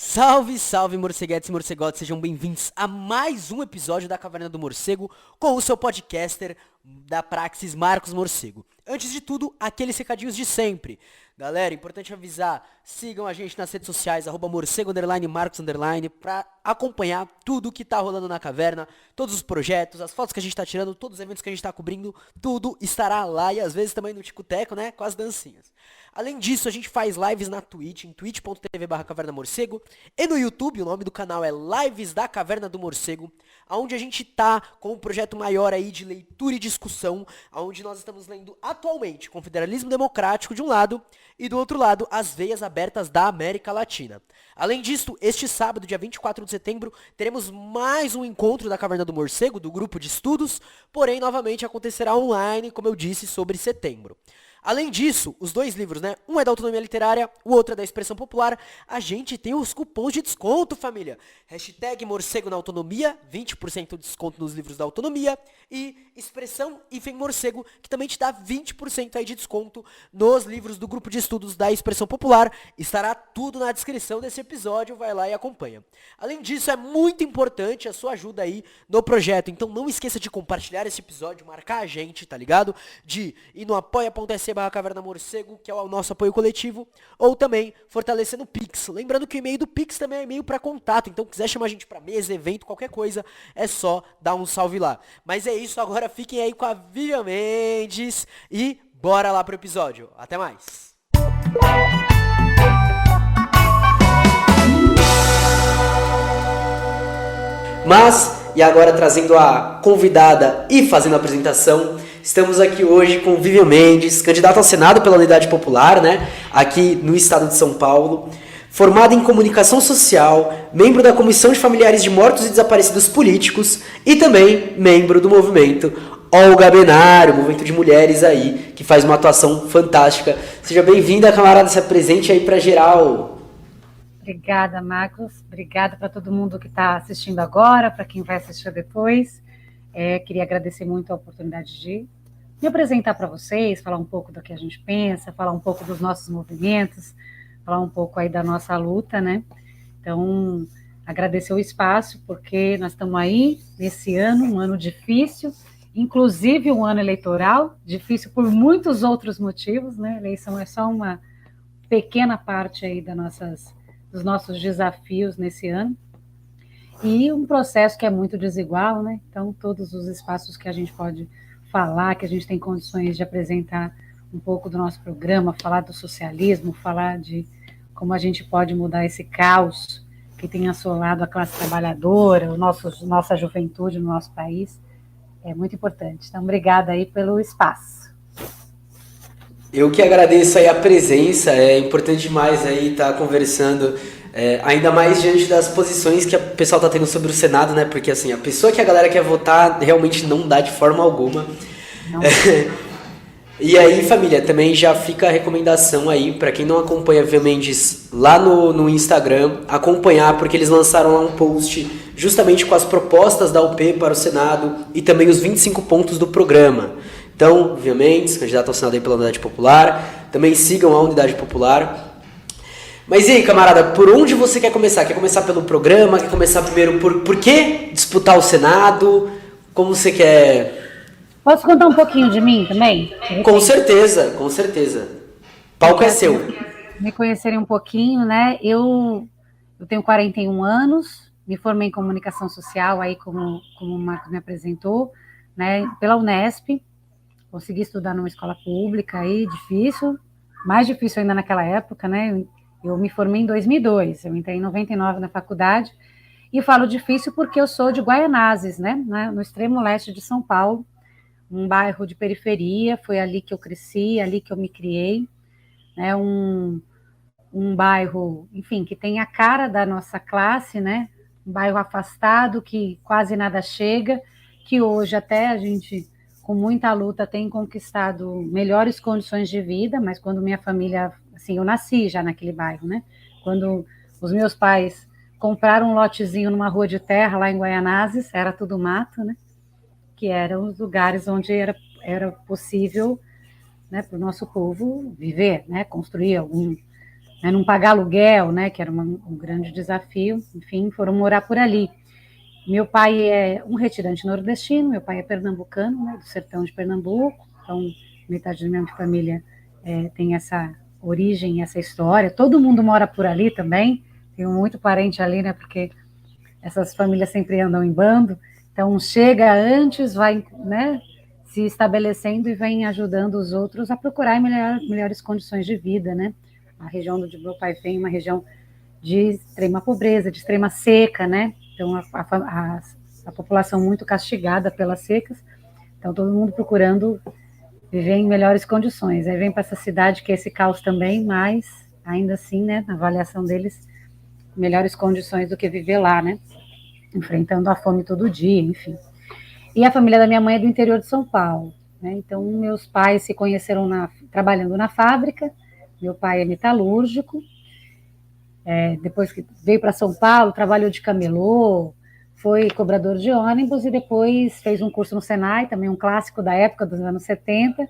Salve, salve, morceguetes e morcegotes, sejam bem-vindos a mais um episódio da Caverna do Morcego com o seu podcaster da Praxis, Marcos Morcego. Antes de tudo, aqueles recadinhos de sempre. Galera, importante avisar, sigam a gente nas redes sociais, @morcego_, Marcos_, pra acompanhar tudo que tá rolando na caverna, todos os projetos, as fotos que a gente tá tirando, todos os eventos que a gente tá cobrindo, tudo estará lá e às vezes também no Ticoteco, né, com as dancinhas. Além disso, a gente faz lives na Twitch, em twitch.tv/Caverna Morcego, e no YouTube, o nome do canal é Lives da Caverna do Morcego, onde a gente tá com um projeto maior aí de leitura e discussão, onde nós estamos lendo atualmente Confederalismo Democrático de um lado e do outro lado As Veias Abertas da América Latina. Além disso, este sábado, dia 24 de setembro, teremos mais um encontro da Caverna do Morcego, do grupo de estudos, porém novamente acontecerá online, como eu disse, sobre setembro. Além disso, os dois livros, né? Um é da autonomia literária, o outro é da expressão popular. A gente tem os cupons de desconto, família. Hashtag morcego na autonomia, 20% de desconto nos livros da autonomia. E expressão morcego, que também te dá 20% aí de desconto nos livros do grupo de estudos da expressão popular. Estará tudo na descrição desse episódio, vai lá e acompanha. Além disso, é muito importante a sua ajuda aí no projeto. Então não esqueça de compartilhar esse episódio, marcar a gente, tá ligado? De ir no apoia.se/Caverna Morcego, que é o nosso apoio coletivo, ou também fortalecendo o Pix. Lembrando que o e-mail do Pix também é e-mail para contato, então quiser chamar a gente para mesa, evento, qualquer coisa, é só dar um salve lá. Mas é isso, agora fiquem aí com a Vivian Mendes e bora lá pro episódio. Até mais! E agora trazendo a convidada e fazendo a apresentação, estamos aqui hoje com Vivian Mendes, candidata ao Senado pela Unidade Popular, né, aqui no estado de São Paulo, formada em comunicação social, membro da Comissão de Familiares de Mortos e Desaparecidos Políticos e também membro do movimento Olga Benário, movimento de mulheres aí, que faz uma atuação fantástica. Seja bem-vinda, camarada, se apresente aí para geral. Obrigada, Marcos. Obrigada para todo mundo que está assistindo agora, para quem vai assistir depois. Queria agradecer muito a oportunidade de me apresentar para vocês, falar um pouco do que a gente pensa, falar um pouco dos nossos movimentos, falar um pouco aí da nossa luta, né? Então, agradecer o espaço, porque nós estamos aí nesse ano, um ano difícil, inclusive um ano eleitoral, difícil por muitos outros motivos, né? A eleição é só uma pequena parte aí dos nossos desafios nesse ano, e um processo que é muito desigual, né? Então, todos os espaços que a gente pode falar, que a gente tem condições de apresentar um pouco do nosso programa, falar do socialismo, falar de como a gente pode mudar esse caos que tem assolado a classe trabalhadora, nossa juventude no nosso país, é muito importante. Então, obrigada aí pelo espaço. Eu que agradeço aí a presença, é importante demais aí estar conversando, ainda mais diante das posições que o pessoal está tendo sobre o Senado, né? Porque assim, a pessoa que a galera quer votar realmente não dá de forma alguma. E aí, família, também já fica a recomendação aí, para quem não acompanha a Vivian Mendes lá no Instagram, acompanhar, porque eles lançaram lá um post justamente com as propostas da UP para o Senado e também os 25 pontos do programa. Então, Vivian Mendes, candidata ao Senado aí pela Unidade Popular, também sigam a Unidade Popular. Mas e aí, camarada, por onde você quer começar? Quer começar pelo programa? Quer começar primeiro por que disputar o Senado? Como você quer... Posso contar um pouquinho de mim também? Com certeza, com certeza. Palco é seu. Me conhecerem um pouquinho, né? Eu tenho 41 anos, me formei em comunicação social, aí como o Marcos me apresentou, né? Pela Unesp, consegui estudar numa escola pública aí, difícil, mais difícil ainda naquela época, né? Eu me formei em 2002, eu entrei em 99 na faculdade, e falo difícil porque eu sou de Guaianazes, né? No extremo leste de São Paulo, um bairro de periferia, foi ali que eu cresci, ali que eu me criei, né? Um bairro, enfim, que tem a cara da nossa classe, né? Um bairro afastado, que quase nada chega, que hoje até a gente, com muita luta, tem conquistado melhores condições de vida, mas quando minha família, assim, eu nasci já naquele bairro, né? Quando os meus pais compraram um lotezinho numa rua de terra lá em Guaianazes, era tudo mato, né? Que eram os lugares onde era possível, né, para o nosso povo viver, né? Construir né, não pagar aluguel, né, que era um grande desafio, enfim, foram morar por ali. Meu pai é um retirante nordestino, meu pai é pernambucano, né, do sertão de Pernambuco, então metade da minha família tem essa origem, essa história. Todo mundo mora por ali também, tenho muito parente ali, né, porque essas famílias sempre andam em bando, então chega antes, vai, né, se estabelecendo e vem ajudando os outros a procurar melhores condições de vida, né. A região onde meu pai vem, uma região de extrema pobreza, de extrema seca, né? Então, a população muito castigada pelas secas, então todo mundo procurando viver em melhores condições. Aí vem para essa cidade que é esse caos também, mas ainda assim, né, na avaliação deles, melhores condições do que viver lá, né? Enfrentando a fome todo dia, enfim. E a família da minha mãe é do interior de São Paulo, né? Então, meus pais se conheceram trabalhando na fábrica, meu pai é metalúrgico, depois que veio para São Paulo, trabalhou de camelô, foi cobrador de ônibus e depois fez um curso no Senai, também um clássico da época dos anos 70,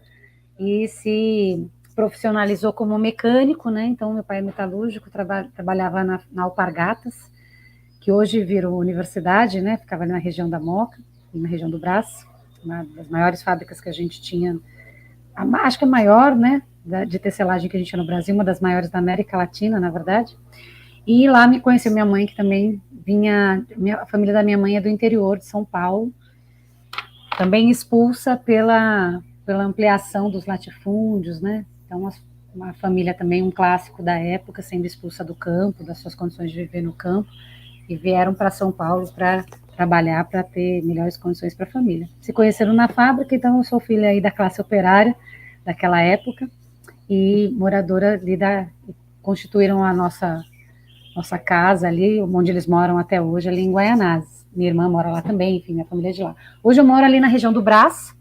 e se profissionalizou como mecânico, né? Então, meu pai é metalúrgico, trabalhava na Alpargatas, que hoje virou universidade, né? Ficava ali na região da Moca, na região do Brás, uma das maiores fábricas que a gente tinha, acho que a maior, né? De tecelagem que a gente tinha no Brasil, uma das maiores da América Latina, na verdade. E lá me conheceu minha mãe, que também vinha, a família da minha mãe é do interior de São Paulo, também expulsa pela ampliação dos latifúndios, né? Então, uma família também, um clássico da época, sendo expulsa do campo, das suas condições de viver no campo, e vieram para São Paulo para trabalhar, para ter melhores condições para a família. Se conheceram na fábrica, então eu sou filha aí da classe operária daquela época, e moradora ali constituíram a nossa casa ali, onde eles moram até hoje, ali em Guaianazes. Minha irmã mora lá também, enfim, minha família é de lá. Hoje eu moro ali na região do Brás,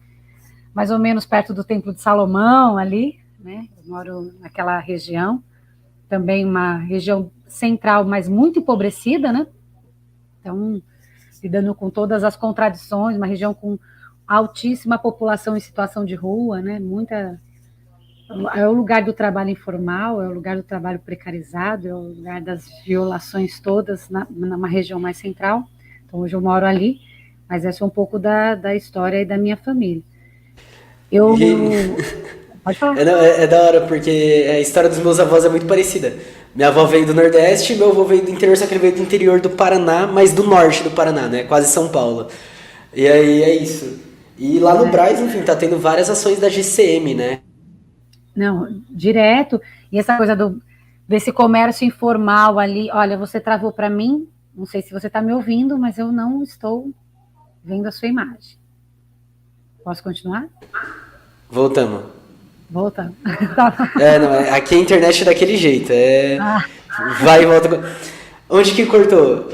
mais ou menos perto do Templo de Salomão, ali, né? Eu moro naquela região, também uma região central, mas muito empobrecida, né? Então, lidando com todas as contradições, uma região com altíssima população em situação de rua, né? É o lugar do trabalho informal, é o lugar do trabalho precarizado, é o lugar das violações todas numa região mais central. Então, hoje eu moro ali, mas essa é um pouco da história e da minha família. Pode falar. É da hora, porque a história dos meus avós é muito parecida. Minha avó veio do Nordeste, meu avô veio do interior, só que ele veio do interior do Paraná, mas do norte do Paraná, né? Quase São Paulo. E aí é isso. E lá no Brás, enfim, tá tendo várias ações da GCM, né? Não, direto. E essa coisa desse comércio informal ali, olha, você travou para mim, não sei se você está me ouvindo, mas eu não estou vendo a sua imagem. Posso continuar? Voltamos. Voltando. Não, aqui a internet é daquele jeito. Vai e volta. Onde que cortou?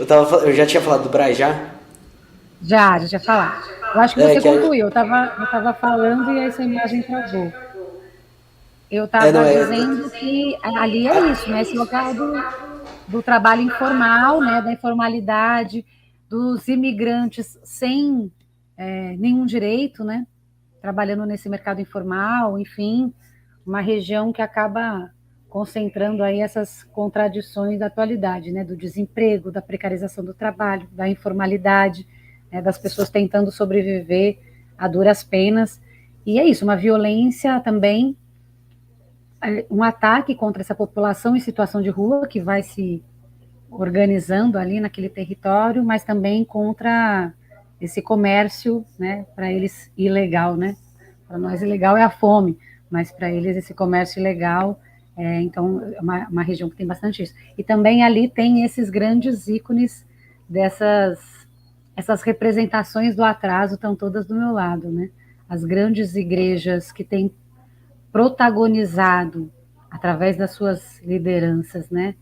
Eu já tinha falado do Brás, já? Já tinha falado. Eu acho que você concluiu. Eu tava falando e essa imagem travou. Eu estava dizendo que ali é isso, né? Esse lugar do trabalho informal, né? Da informalidade, dos imigrantes sem nenhum direito, né? Trabalhando nesse mercado informal, enfim, uma região que acaba concentrando aí essas contradições da atualidade, né? Do desemprego, da precarização do trabalho, da informalidade, né? Das pessoas tentando sobreviver a duras penas. E é isso, uma violência também, um ataque contra essa população em situação de rua que vai se organizando ali naquele território, mas também contra esse comércio, né, para eles ilegal, né? Para nós ilegal é a fome, mas para eles esse comércio ilegal, então é uma região que tem bastante isso. E também ali tem esses grandes ícones essas representações do atraso estão todas do meu lado, né? As grandes igrejas que têm protagonizado através das suas lideranças, né?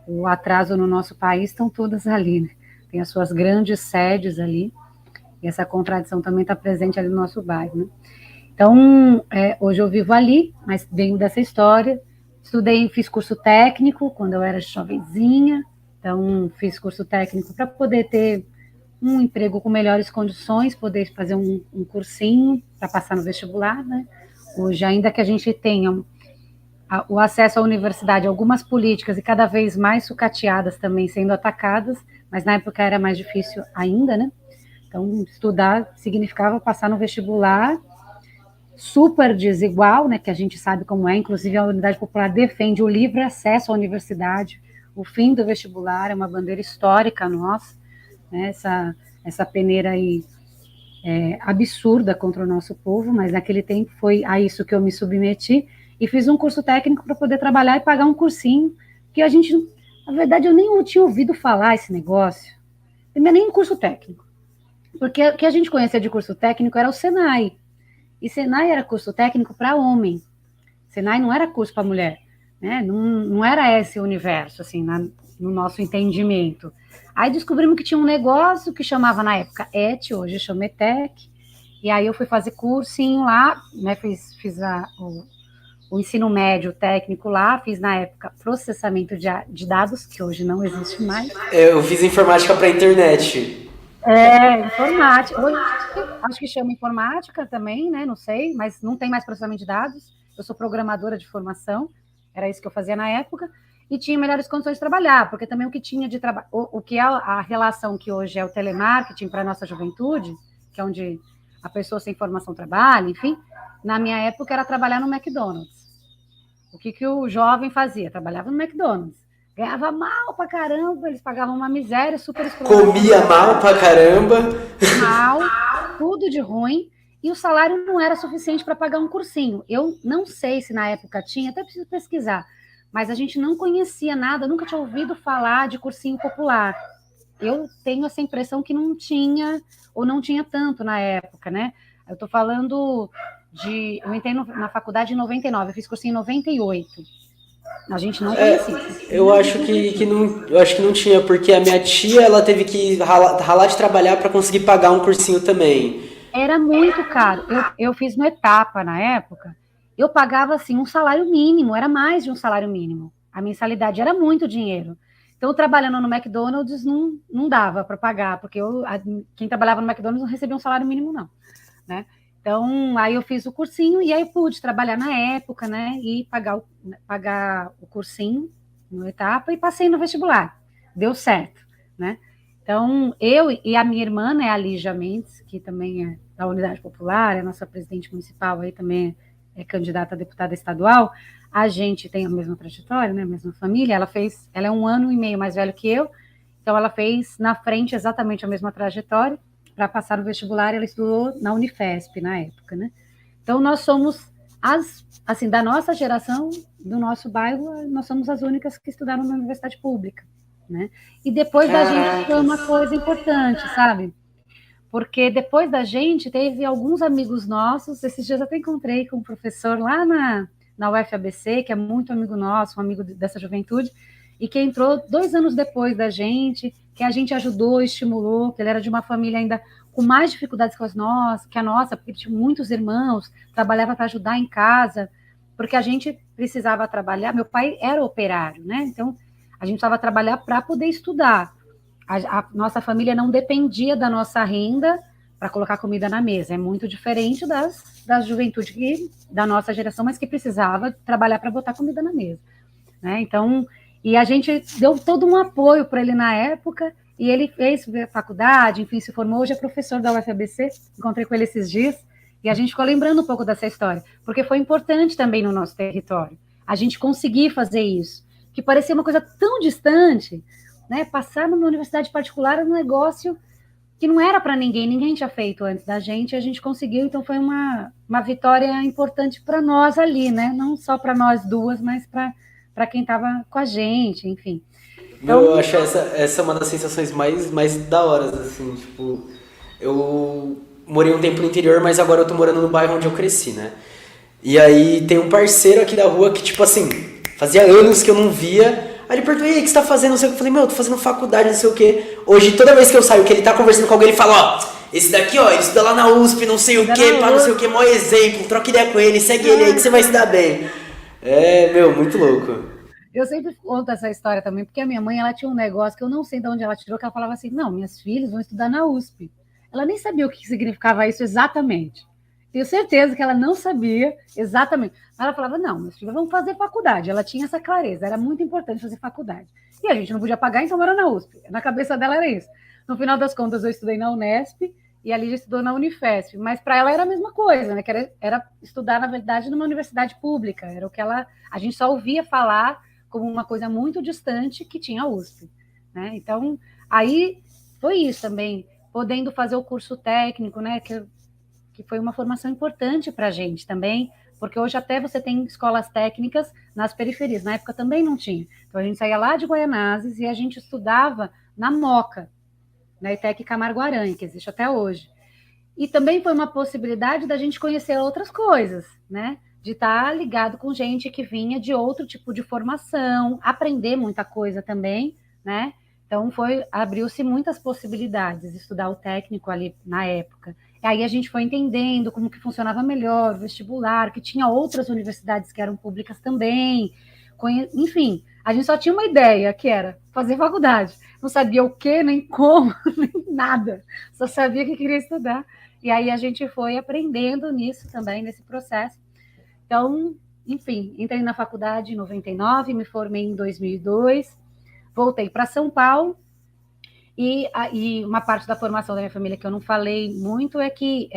O atraso no nosso país estão todas ali, né? Tem as suas grandes sedes ali, e essa contradição também está presente ali no nosso bairro, né? Então, hoje eu vivo ali, mas venho dessa história. Fiz curso técnico quando eu era jovenzinha, então fiz curso técnico para poder ter um emprego com melhores condições, poder fazer um cursinho para passar no vestibular, né? Hoje, ainda que a gente tenha o acesso à universidade, algumas políticas e cada vez mais sucateadas também sendo atacadas, mas na época era mais difícil ainda, né? Então, estudar significava passar no vestibular super desigual, né, que a gente sabe como é, inclusive a Unidade Popular defende o livre acesso à universidade, o fim do vestibular é uma bandeira histórica nossa, né, essa peneira aí absurda contra o nosso povo, mas naquele tempo foi a isso que eu me submeti e fiz um curso técnico para poder trabalhar e pagar um cursinho, que a gente, na verdade, eu nem tinha ouvido falar esse negócio, não é nem um curso técnico, porque o que a gente conhecia de curso técnico era o Senai, e Senai era curso técnico para homem. Senai não era curso para mulher, né? Não era esse o universo, assim, no nosso entendimento. Aí descobrimos que tinha um negócio que chamava na época ET, hoje chama ETEC, e aí eu fui fazer cursinho lá, né? Fiz o ensino médio técnico lá, fiz na época processamento de dados, que hoje não existe mais. Eu fiz informática para internet. Informática. Hoje, acho que chama informática também, né? Não sei, mas não tem mais processamento de dados. Eu sou programadora de formação, era isso que eu fazia na época, e tinha melhores condições de trabalhar, porque também o que tinha de trabalho, o que é a relação que hoje é o telemarketing para a nossa juventude, que é onde a pessoa sem formação trabalha, enfim, na minha época era trabalhar no McDonald's. O que o jovem fazia? Trabalhava no McDonald's. Ganhava mal pra caramba, eles pagavam uma miséria, super exploração. Comia mal pra caramba. Mal, tudo de ruim, e o salário não era suficiente para pagar um cursinho. Eu não sei se na época tinha, até preciso pesquisar, mas a gente não conhecia nada, nunca tinha ouvido falar de cursinho popular. Eu tenho essa impressão que não tinha, ou não tinha tanto na época, né? Eu estou falando eu entrei na faculdade em 99, eu fiz cursinho em 98. A gente não conhecia. Eu acho que não tinha, porque a minha tia, ela teve que ralar de trabalhar para conseguir pagar um cursinho também. Era muito caro. Eu fiz no Etapa na época. Eu pagava assim um salário mínimo, era mais de um salário mínimo. A mensalidade era muito dinheiro. Então, trabalhando no McDonald's não dava para pagar, porque quem trabalhava no McDonald's não recebia um salário mínimo, não, né? Então, aí eu fiz o cursinho e aí pude trabalhar na época, né? E pagar o cursinho no Etapa e passei no vestibular. Deu certo, né? Então, eu e a minha irmã, né, a Lígia Mendes, que também é da Unidade Popular, é nossa presidente municipal, aí também é candidata a deputada estadual, a gente tem a mesma trajetória, né, a mesma família, ela é 1 ano e meio mais velha que eu, então ela fez na frente exatamente a mesma trajetória, para passar no vestibular, ela estudou na Unifesp na época, né? Então, nós somos assim, da nossa geração, do nosso bairro, nós somos as únicas que estudaram na universidade pública, né? E depois da gente foi uma coisa importante, sabe? Porque depois da gente teve alguns amigos nossos, esses dias eu até encontrei com um professor lá na UFABC, que é muito amigo nosso, um amigo dessa juventude, e que entrou 2 anos depois da gente, que a gente ajudou, estimulou, que ele era de uma família ainda com mais dificuldades que a nossa, porque ele tinha muitos irmãos, trabalhava para ajudar em casa, porque a gente precisava trabalhar, meu pai era operário, né? Então, a gente precisava trabalhar para poder estudar. A nossa família não dependia da nossa renda para colocar comida na mesa, é muito diferente da juventude da nossa geração, mas que precisava trabalhar para botar comida na mesa, né? Então, e a gente deu todo um apoio para ele na época, e ele fez faculdade, enfim, se formou, hoje é professor da UFABC, encontrei com ele esses dias, e a gente ficou lembrando um pouco dessa história, porque foi importante também no nosso território, a gente conseguir fazer isso, que parecia uma coisa tão distante, né? Passar numa universidade particular era um negócio que não era para ninguém tinha feito antes da gente, e a gente conseguiu, então foi uma vitória importante para nós ali, né? Não só para nós duas, mas para quem estava com a gente, enfim. Então, eu acho essa uma das sensações mais da hora, assim, tipo, eu morei um tempo no interior, mas agora eu tô morando no bairro onde eu cresci, né? E aí tem um parceiro aqui da rua que, tipo assim, fazia anos que eu não via. Aí ele perguntou, e aí, o que você tá fazendo? Não sei o que. Eu falei, meu, eu tô fazendo faculdade, não sei o que. Hoje, toda vez que eu saio, que ele tá conversando com alguém, ele fala, ó, esse daqui, ó, ele estuda lá na USP, não sei o que, pá, não sei o que, maior exemplo, troca ideia com ele, segue ele aí que você vai se dar bem. É, meu, muito louco. Eu sempre conto essa história também, porque a minha mãe, ela tinha um negócio que eu não sei de onde ela tirou, que ela falava assim, não, minhas filhas vão estudar na USP. Ela nem sabia o que significava isso exatamente. Tenho certeza que ela não sabia exatamente. Ela falava, não, meus filhos vão fazer faculdade. Ela tinha essa clareza, era muito importante fazer faculdade. E a gente não podia pagar, então era na USP. Na cabeça dela era isso. No final das contas, eu estudei na Unesp e a Lígia estudou na Unifesp. Mas para ela era a mesma coisa, né? Que era estudar, na verdade, numa universidade pública. Era o que a gente só ouvia falar como uma coisa muito distante que tinha a USP. Né? Então, aí foi isso também, podendo fazer o curso técnico, né? Que foi uma formação importante para a gente também, porque hoje até você tem escolas técnicas nas periferias, na época também não tinha. Então a gente saía lá de Guaianazes e a gente estudava na Moca, na ETEC Camargo Aranha, que existe até hoje. E também foi uma possibilidade da gente conhecer outras coisas, né? De estar ligado com gente que vinha de outro tipo de formação, aprender muita coisa também, né? Então abriu-se muitas possibilidades, estudar o técnico ali na época. E aí a gente foi entendendo como que funcionava melhor o vestibular, que tinha outras universidades que eram públicas também. Enfim, a gente só tinha uma ideia, que era fazer faculdade. Não sabia o que, nem como, nem nada. Só sabia que queria estudar. E aí a gente foi aprendendo nisso também, nesse processo. Então, enfim, entrei na faculdade em 99, me formei em 2002, voltei para São Paulo, e uma parte da formação da minha família que eu não falei muito é que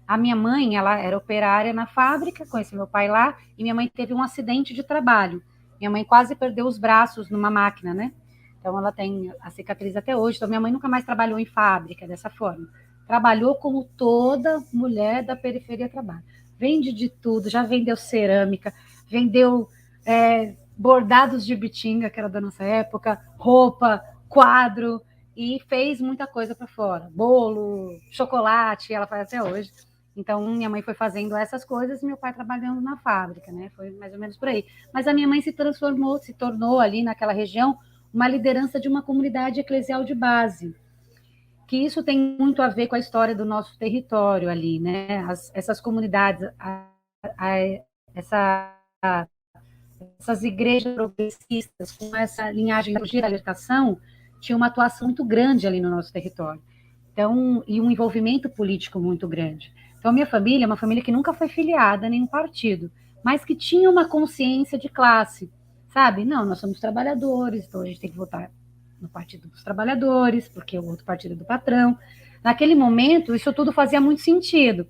a minha mãe, ela era operária na fábrica, conheci meu pai lá, e minha mãe teve um acidente de trabalho. Minha mãe quase perdeu os braços numa máquina, né? Então, ela tem a cicatriz até hoje. Então, minha mãe nunca mais trabalhou em fábrica dessa forma. Trabalhou como toda mulher da periferia trabalha. Vende de tudo, já vendeu cerâmica, vendeu bordados de bitinga, que era da nossa época, roupa, quadro, e fez muita coisa para fora. Bolo, chocolate, ela faz até hoje. Então, minha mãe foi fazendo essas coisas e meu pai trabalhando na fábrica, né? Foi mais ou menos por aí. Mas a minha mãe se tornou ali naquela região uma liderança de uma comunidade eclesial de base, que isso tem muito a ver com a história do nosso território ali, né? Essas comunidades, essas igrejas progressistas com essa linhagem de libertação tinha uma atuação muito grande ali no nosso território. Então, e um envolvimento político muito grande. Então, minha família é uma família que nunca foi filiada a nenhum partido, mas que tinha uma consciência de classe, sabe? Não, nós somos trabalhadores, então a gente tem que votar no Partido dos Trabalhadores, porque o outro partido é do patrão. Naquele momento, isso tudo fazia muito sentido.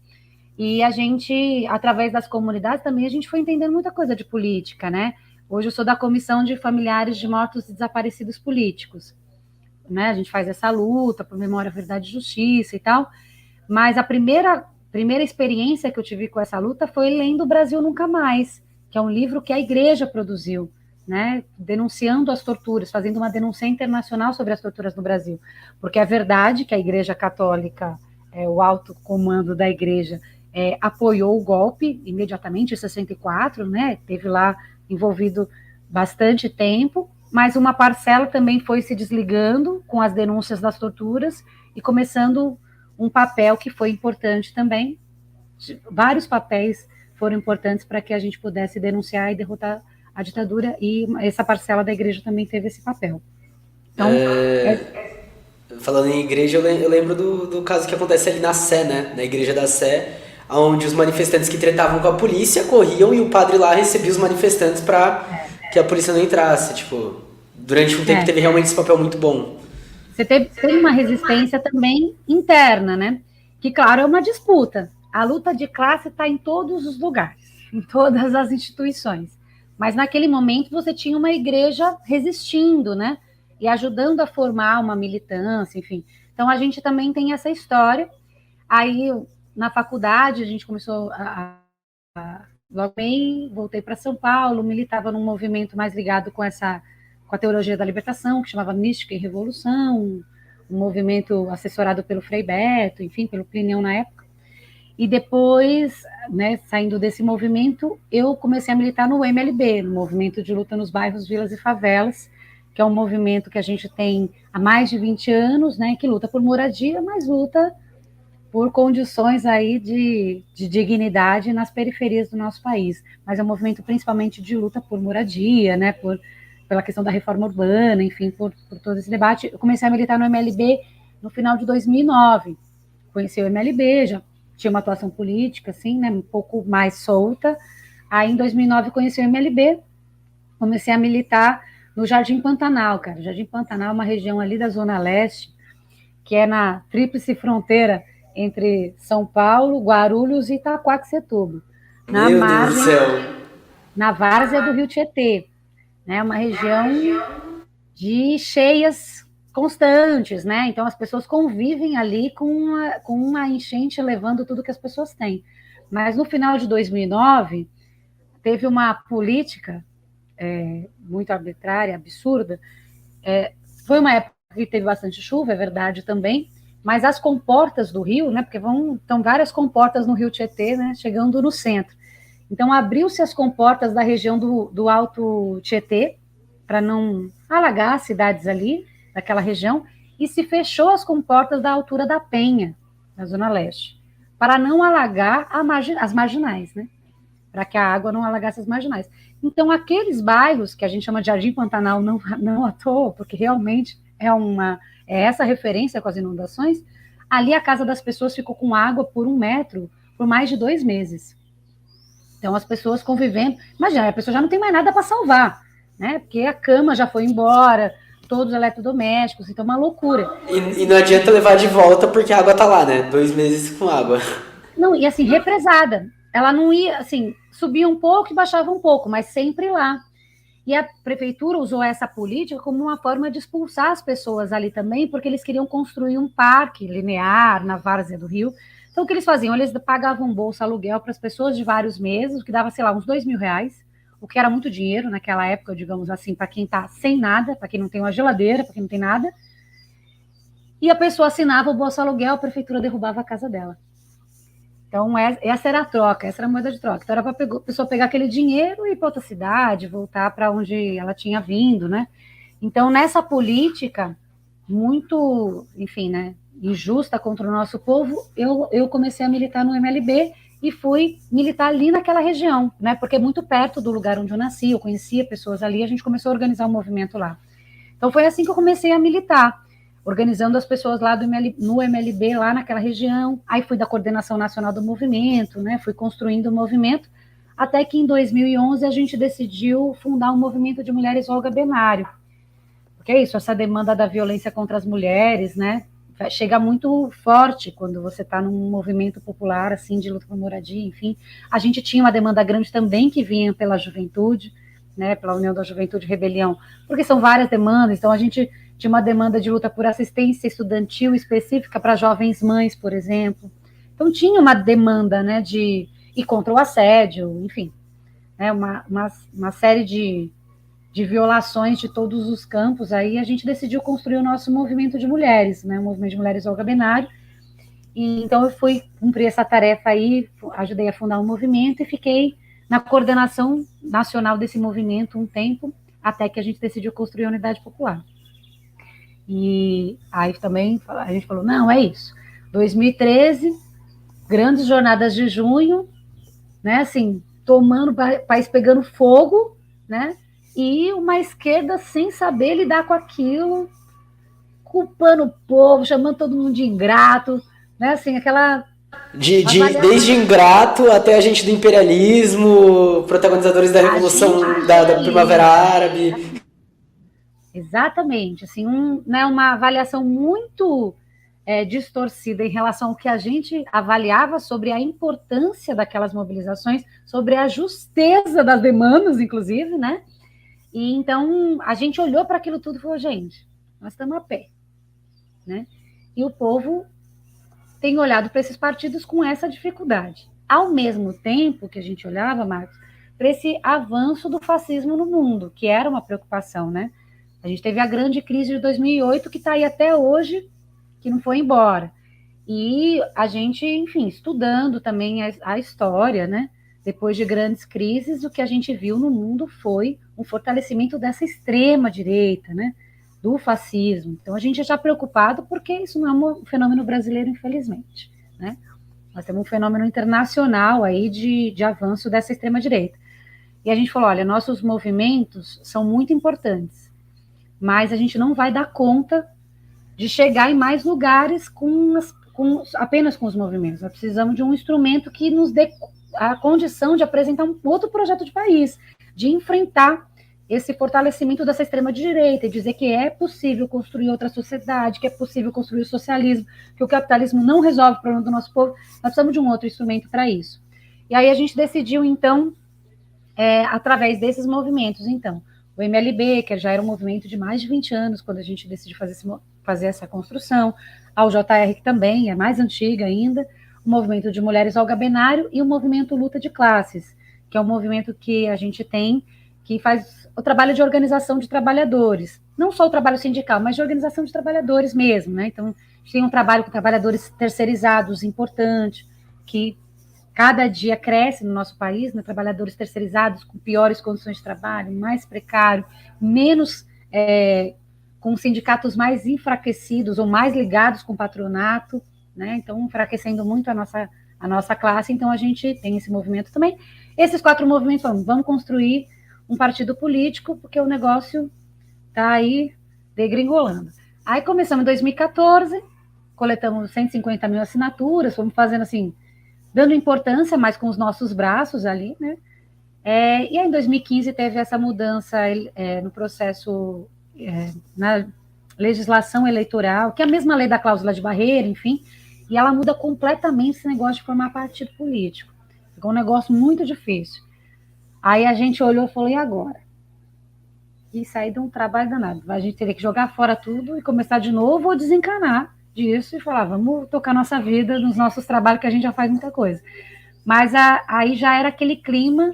E a gente, através das comunidades, também a gente foi entendendo muita coisa de política, né? Hoje eu sou da Comissão de Familiares de Mortos e Desaparecidos Políticos. Né? A gente faz essa luta por memória, verdade e justiça e tal. Mas a primeira experiência que eu tive com essa luta foi lendo O Brasil Nunca Mais, que é um livro que a igreja produziu, né? Denunciando as torturas, fazendo uma denúncia internacional sobre as torturas no Brasil. Porque é verdade que a Igreja Católica, o alto comando da igreja, apoiou o golpe imediatamente, em 64, né? Teve lá envolvido bastante tempo, mas uma parcela também foi se desligando com as denúncias das torturas e começando um papel que foi importante também. Vários papéis foram importantes para que a gente pudesse denunciar e derrotar a ditadura, e essa parcela da igreja também teve esse papel. Então, Falando em igreja, eu lembro do caso que acontece ali na Sé, né? Na igreja da Sé, onde os manifestantes que tretavam com a polícia corriam e o padre lá recebia os manifestantes para que a polícia não entrasse. Tipo, durante um tempo teve realmente esse papel muito bom. Você teve uma resistência também interna, né? Que, claro, é uma disputa. A luta de classe está em todos os lugares, em todas as instituições. Mas naquele momento você tinha uma igreja resistindo, né? E ajudando a formar uma militância, enfim. Então a gente também tem essa história. Aí na faculdade a gente começou logo bem, voltei para São Paulo, militava num movimento mais ligado com a teologia da libertação, que chamava Mística e Revolução, um movimento assessorado pelo Frei Beto, enfim, pelo Plineu na época. E depois, né, saindo desse movimento, eu comecei a militar no MLB, no Movimento de Luta nos Bairros, Vilas e Favelas, que é um movimento que a gente tem há mais de 20 anos, né, que luta por moradia, mas luta por condições aí de dignidade nas periferias do nosso país. Mas é um movimento principalmente de luta por moradia, né, pela questão da reforma urbana, enfim, por todo esse debate. Eu comecei a militar no MLB no final de 2009. Conheci o MLB, já tinha uma atuação política, assim, né, um pouco mais solta. Aí, em 2009, conheci o MLB, comecei a militar no Jardim Pantanal, cara. O Jardim Pantanal é uma região ali da Zona Leste, que é na tríplice fronteira entre São Paulo, Guarulhos e Itaquaquecetuba, na Meu Deus do margem, céu. na várzea do Rio Tietê, né? Uma região de cheias constantes, né? Então as pessoas convivem ali com uma enchente levando tudo que as pessoas têm. Mas no final de 2009 teve uma política muito arbitrária, absurda. Foi uma época que teve bastante chuva, é verdade também, mas as comportas do rio, né? Porque estão várias comportas no Rio Tietê, né? Chegando no centro. Então abriu-se as comportas da região do Alto Tietê para não alagar as cidades ali, daquela região, e se fechou as comportas da altura da Penha, na Zona Leste, para não alagar as marginais, né? Para que a água não alagasse as marginais. Então, aqueles bairros que a gente chama de Jardim Pantanal, não à toa, porque realmente é essa referência com as inundações, ali a casa das pessoas ficou com água por 1 metro por mais de 2 meses. Então, as pessoas convivendo. Imagina, a pessoa já não tem mais nada para salvar, né? Porque a cama já foi embora, todos os eletrodomésticos, então é uma loucura. E não adianta levar de volta porque a água tá lá, né? 2 meses com água. Não, e assim, represada. Ela não ia, assim, subia um pouco e baixava um pouco, mas sempre lá. E a prefeitura usou essa política como uma forma de expulsar as pessoas ali também, porque eles queriam construir um parque linear na várzea do rio. Então, o que eles faziam? Eles pagavam bolsa aluguel para as pessoas de vários meses, o que dava, sei lá, uns R$ 2.000, o que era muito dinheiro naquela época, digamos assim, para quem está sem nada, para quem não tem uma geladeira, para quem não tem nada. E a pessoa assinava o bolsa aluguel, a prefeitura derrubava a casa dela. Então, essa era a troca, essa era a moeda de troca. Então, era para a pessoa pegar aquele dinheiro e ir para outra cidade, voltar para onde ela tinha vindo, né? Então, nessa política muito, enfim, né, injusta contra o nosso povo, eu comecei a militar no MLB e fui militar ali naquela região, né? Porque é muito perto do lugar onde eu nasci, eu conhecia pessoas ali, a gente começou a organizar um movimento lá. Então, foi assim que eu comecei a militar, organizando as pessoas lá no MLB, lá naquela região. Aí fui da coordenação nacional do movimento, né? Fui construindo o movimento, até que em 2011 a gente decidiu fundar um movimento de mulheres Olga Benário. Porque é isso, essa demanda da violência contra as mulheres, né? Chega muito forte quando você está num movimento popular, assim, de luta por moradia, enfim. A gente tinha uma demanda grande também que vinha pela juventude, né? Pela União da Juventude e Rebelião, porque são várias demandas. Então, a gente tinha uma demanda de luta por assistência estudantil específica para jovens mães, por exemplo. Então, tinha uma demanda, né, e contra o assédio, enfim, né, uma série de violações de todos os campos. Aí a gente decidiu construir o nosso movimento de mulheres, né, o movimento de mulheres Olga Benário. E então eu fui cumprir essa tarefa aí, ajudei a fundar um movimento e fiquei na coordenação nacional desse movimento um tempo, até que a gente decidiu construir a Unidade Popular. E aí também a gente falou, não, é isso. 2013, grandes jornadas de junho, né, assim, tomando, o país pegando fogo, né, e uma esquerda sem saber lidar com aquilo, culpando o povo, chamando todo mundo de ingrato, né, assim, aquela... Desde ingrato até a gente do imperialismo, protagonizadores da Revolução da Primavera Árabe. Exatamente, assim, né, uma avaliação muito distorcida em relação ao que a gente avaliava sobre a importância daquelas mobilizações, sobre a justeza das demandas, inclusive, né? E então a gente olhou para aquilo tudo e falou, gente, nós estamos a pé, né? E o povo tem olhado para esses partidos com essa dificuldade. Ao mesmo tempo que a gente olhava, Marcos, para esse avanço do fascismo no mundo, que era uma preocupação, né? A gente teve a grande crise de 2008, que está aí até hoje, que não foi embora. E a gente, enfim, estudando também a história, né? Depois de grandes crises, o que a gente viu no mundo foi um fortalecimento dessa extrema-direita, né? Do fascismo. Então, a gente já está preocupado porque isso não é um fenômeno brasileiro, infelizmente, né? Nós temos um fenômeno internacional aí de avanço dessa extrema-direita. E a gente falou, olha, nossos movimentos são muito importantes, mas a gente não vai dar conta de chegar em mais lugares com apenas com os movimentos, nós precisamos de um instrumento que nos dê a condição de apresentar um outro projeto de país, de enfrentar esse fortalecimento dessa extrema-direita e dizer que é possível construir outra sociedade, que é possível construir o socialismo, que o capitalismo não resolve o problema do nosso povo, nós precisamos de um outro instrumento para isso. E aí a gente decidiu, então, através desses movimentos, então, o MLB, que já era um movimento de mais de 20 anos, quando a gente decidiu fazer essa construção, a UJR, que também é mais antiga ainda, o movimento de mulheres Olga Benário e o movimento Luta de Classes, que é um movimento que a gente tem, que faz o trabalho de organização de trabalhadores, não só o trabalho sindical, mas de organização de trabalhadores mesmo, né? Então, a gente tem um trabalho com trabalhadores terceirizados importante, que cada dia cresce no nosso país, né? Trabalhadores terceirizados com piores condições de trabalho, mais precário, menos, com sindicatos mais enfraquecidos ou mais ligados com o patronato, né? Então, enfraquecendo muito a nossa classe. Então, a gente tem esse movimento também. Esses 4 movimentos falam, vamos construir um partido político, porque o negócio está aí degringolando. Aí começamos em 2014, coletamos 150 mil assinaturas, fomos fazendo assim, dando importância, mas com os nossos braços ali, né? E aí em 2015 teve essa mudança no processo, na legislação eleitoral, que é a mesma lei da cláusula de barreira, enfim, e ela muda completamente esse negócio de formar partido político. Ficou um negócio muito difícil. Aí a gente olhou e falou, e agora? E sair de um trabalho danado. A gente teria que jogar fora tudo e começar de novo ou desencanar disso e falar, vamos tocar nossa vida nos nossos trabalhos, que a gente já faz muita coisa. Mas aí já era aquele clima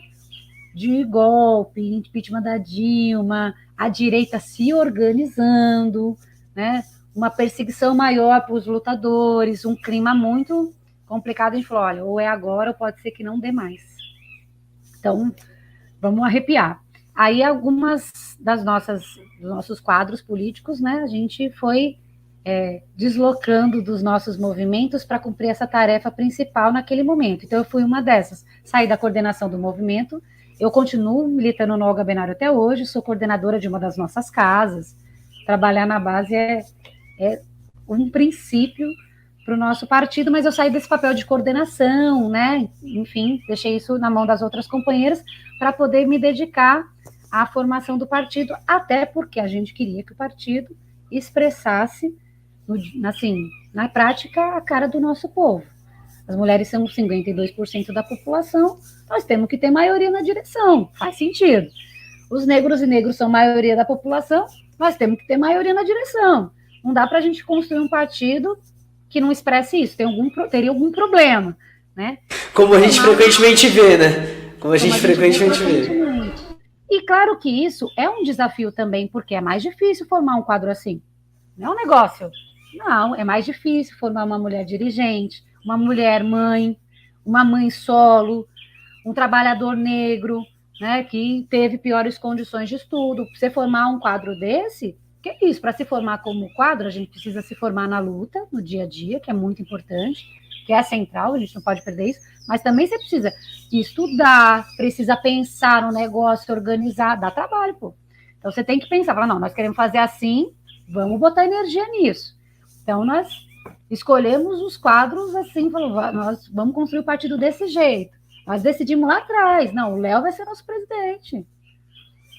de golpe, impeachment da Dilma, a direita se organizando, né? Uma perseguição maior para os lutadores, um clima muito complicado. A gente falou, olha, ou é agora ou pode ser que não dê mais. Então, vamos arrepiar. Aí, algumas dos nossos quadros políticos, né, a gente foi deslocando dos nossos movimentos para cumprir essa tarefa principal naquele momento. Então, eu fui uma dessas. Saí da coordenação do movimento, eu continuo militando no Olga Benário até hoje, sou coordenadora de uma das nossas casas. Trabalhar na base é um princípio para o nosso partido, mas eu saí desse papel de coordenação, né? Enfim, deixei isso na mão das outras companheiras para poder me dedicar à formação do partido, até porque a gente queria que o partido expressasse, assim, na prática, a cara do nosso povo. As mulheres são 52% da população, nós temos que ter maioria na direção, faz sentido. Os negros e negros são maioria da população, nós temos que ter maioria na direção. Não dá para a gente construir um partido que não expresse isso, teria algum problema, né? Como a gente frequentemente vê, né? Como a gente frequentemente vê. E claro que isso é um desafio também, porque é mais difícil formar um quadro assim. Não é um negócio. Não, é mais difícil formar uma mulher dirigente, uma mulher mãe, uma mãe solo, um trabalhador negro, né, que teve piores condições de estudo. Para você formar um quadro desse, que é isso? Para se formar como quadro, a gente precisa se formar na luta, no dia a dia, que é muito importante, que é central, a gente não pode perder isso, mas também você precisa estudar, precisa pensar no negócio, organizar, dá trabalho, pô. Então você tem que pensar, falar, não, nós queremos fazer assim, vamos botar energia nisso. Então nós escolhemos os quadros assim, nós vamos construir o partido desse jeito. Nós decidimos lá atrás, não, o Léo vai ser nosso presidente.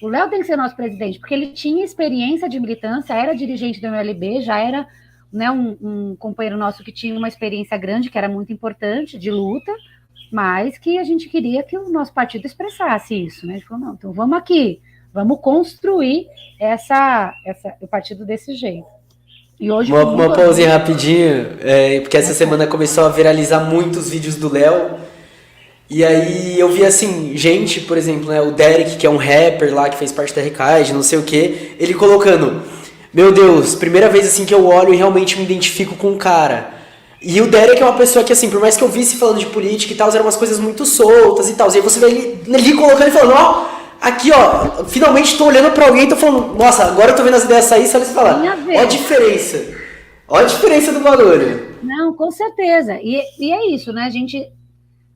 O Léo tem que ser nosso presidente, porque ele tinha experiência de militância, era dirigente do MLB, já era, né, um companheiro nosso que tinha uma experiência grande, que era muito importante, de luta, mas que a gente queria que o nosso partido expressasse isso, né? A gente falou, não, então vamos aqui, vamos construir o partido desse jeito. E hoje, uma pausinha rapidinho, porque essa semana começou a viralizar muitos vídeos do Léo. E aí eu vi assim, gente, por exemplo, né, o Derek, que é um rapper lá, que fez parte da Recade, não sei o que, ele colocando, meu Deus, primeira vez assim que eu olho e realmente me identifico com o cara. E o Derek é uma pessoa que, assim, por mais que eu visse falando de política e tal, eram umas coisas muito soltas e tal. E aí você vê ele colocando e falando, ó, aqui ó, finalmente tô olhando pra alguém e tô falando, nossa, agora eu tô vendo as ideias sair, você fala, ó a diferença. Ó a diferença do bagulho. Não, com certeza. E é isso, né, a gente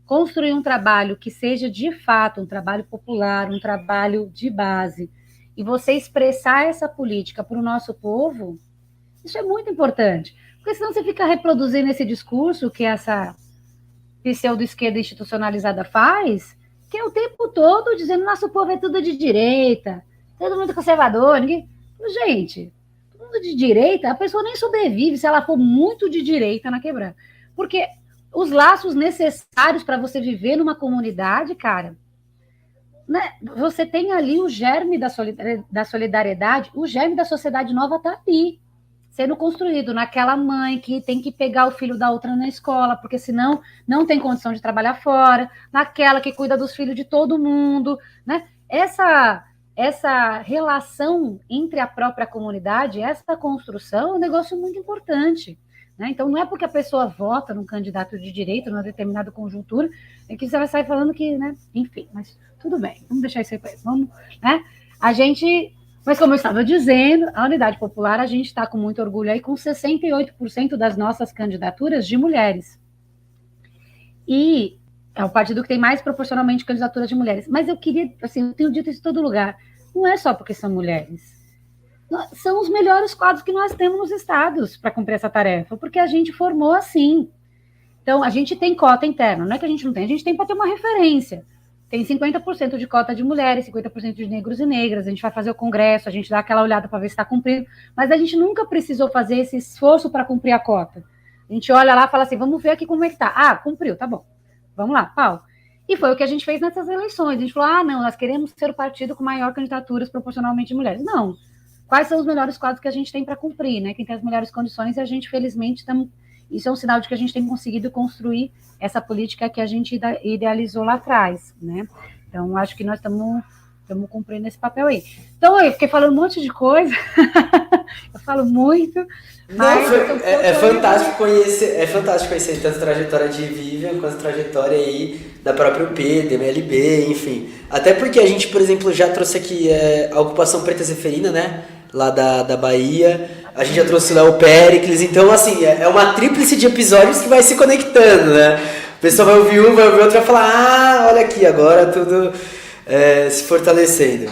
construir um trabalho que seja de fato um trabalho popular, um trabalho de base, e você expressar essa política para o nosso povo, isso é muito importante, Porque senão você fica reproduzindo esse discurso que essa pseudo-esquerda institucionalizada faz, que é o tempo todo dizendo nosso povo é tudo de direita, todo mundo conservador, ninguém... Gente, todo mundo de direita, a pessoa nem sobrevive se ela for muito de direita na quebrada. Porque os laços necessários para você viver numa comunidade, cara, né, você tem ali o germe da solidariedade, o germe da sociedade nova está ali, sendo construído naquela mãe que tem que pegar o filho da outra na escola, porque senão não tem condição de trabalhar fora, naquela que cuida dos filhos de todo mundo, né? Essa relação entre a própria comunidade, essa construção é um negócio muito importante, né? Então não é porque a pessoa vota num candidato de direita, numa determinada conjuntura, é que você vai sair falando que, né? Enfim, mas tudo bem, vamos deixar isso aí para eles, vamos, né? Mas como eu estava dizendo, a Unidade Popular, a gente está com muito orgulho aí, com 68% das nossas candidaturas de mulheres. E é o partido que tem mais proporcionalmente candidaturas de mulheres. Mas eu queria, assim, eu tenho dito isso em todo lugar, não é só porque são mulheres. São os melhores quadros que nós temos nos estados para cumprir essa tarefa, porque a gente formou assim. Então, a gente tem cota interna, não é que a gente tem para ter uma referência. Tem 50% de cota de mulheres, 50% de negros e negras, a gente vai fazer o congresso, a gente dá aquela olhada para ver se está cumprindo, mas a gente nunca precisou fazer esse esforço para cumprir a cota. A gente olha lá e fala assim, vamos ver aqui como é que está. Ah, cumpriu, tá bom. Vamos lá, pau. E foi o que a gente fez nessas eleições. A gente falou, não, nós queremos ser o partido com maior candidaturas proporcionalmente de mulheres. Não. Quais são os melhores quadros que a gente tem para cumprir, né? Quem tem as melhores condições, e a gente, felizmente, isso é um sinal de que a gente tem conseguido construir essa política que a gente idealizou lá atrás, né? Então, acho que nós estamos cumprindo esse papel aí. Então, eu fiquei falando um monte de coisa, eu falo muito, mas... É fantástico conhecer tanto a trajetória de Vivian, quanto a trajetória aí da própria UP, do MLB, enfim. Até porque a gente, por exemplo, já trouxe aqui a ocupação preta zeferina, né? Lá da Bahia. A gente já trouxe o Léo Péricles, então assim, é uma tríplice de episódios que vai se conectando, né? O pessoal vai ouvir um, vai ouvir outro e vai falar, olha aqui, agora tudo se fortalecendo.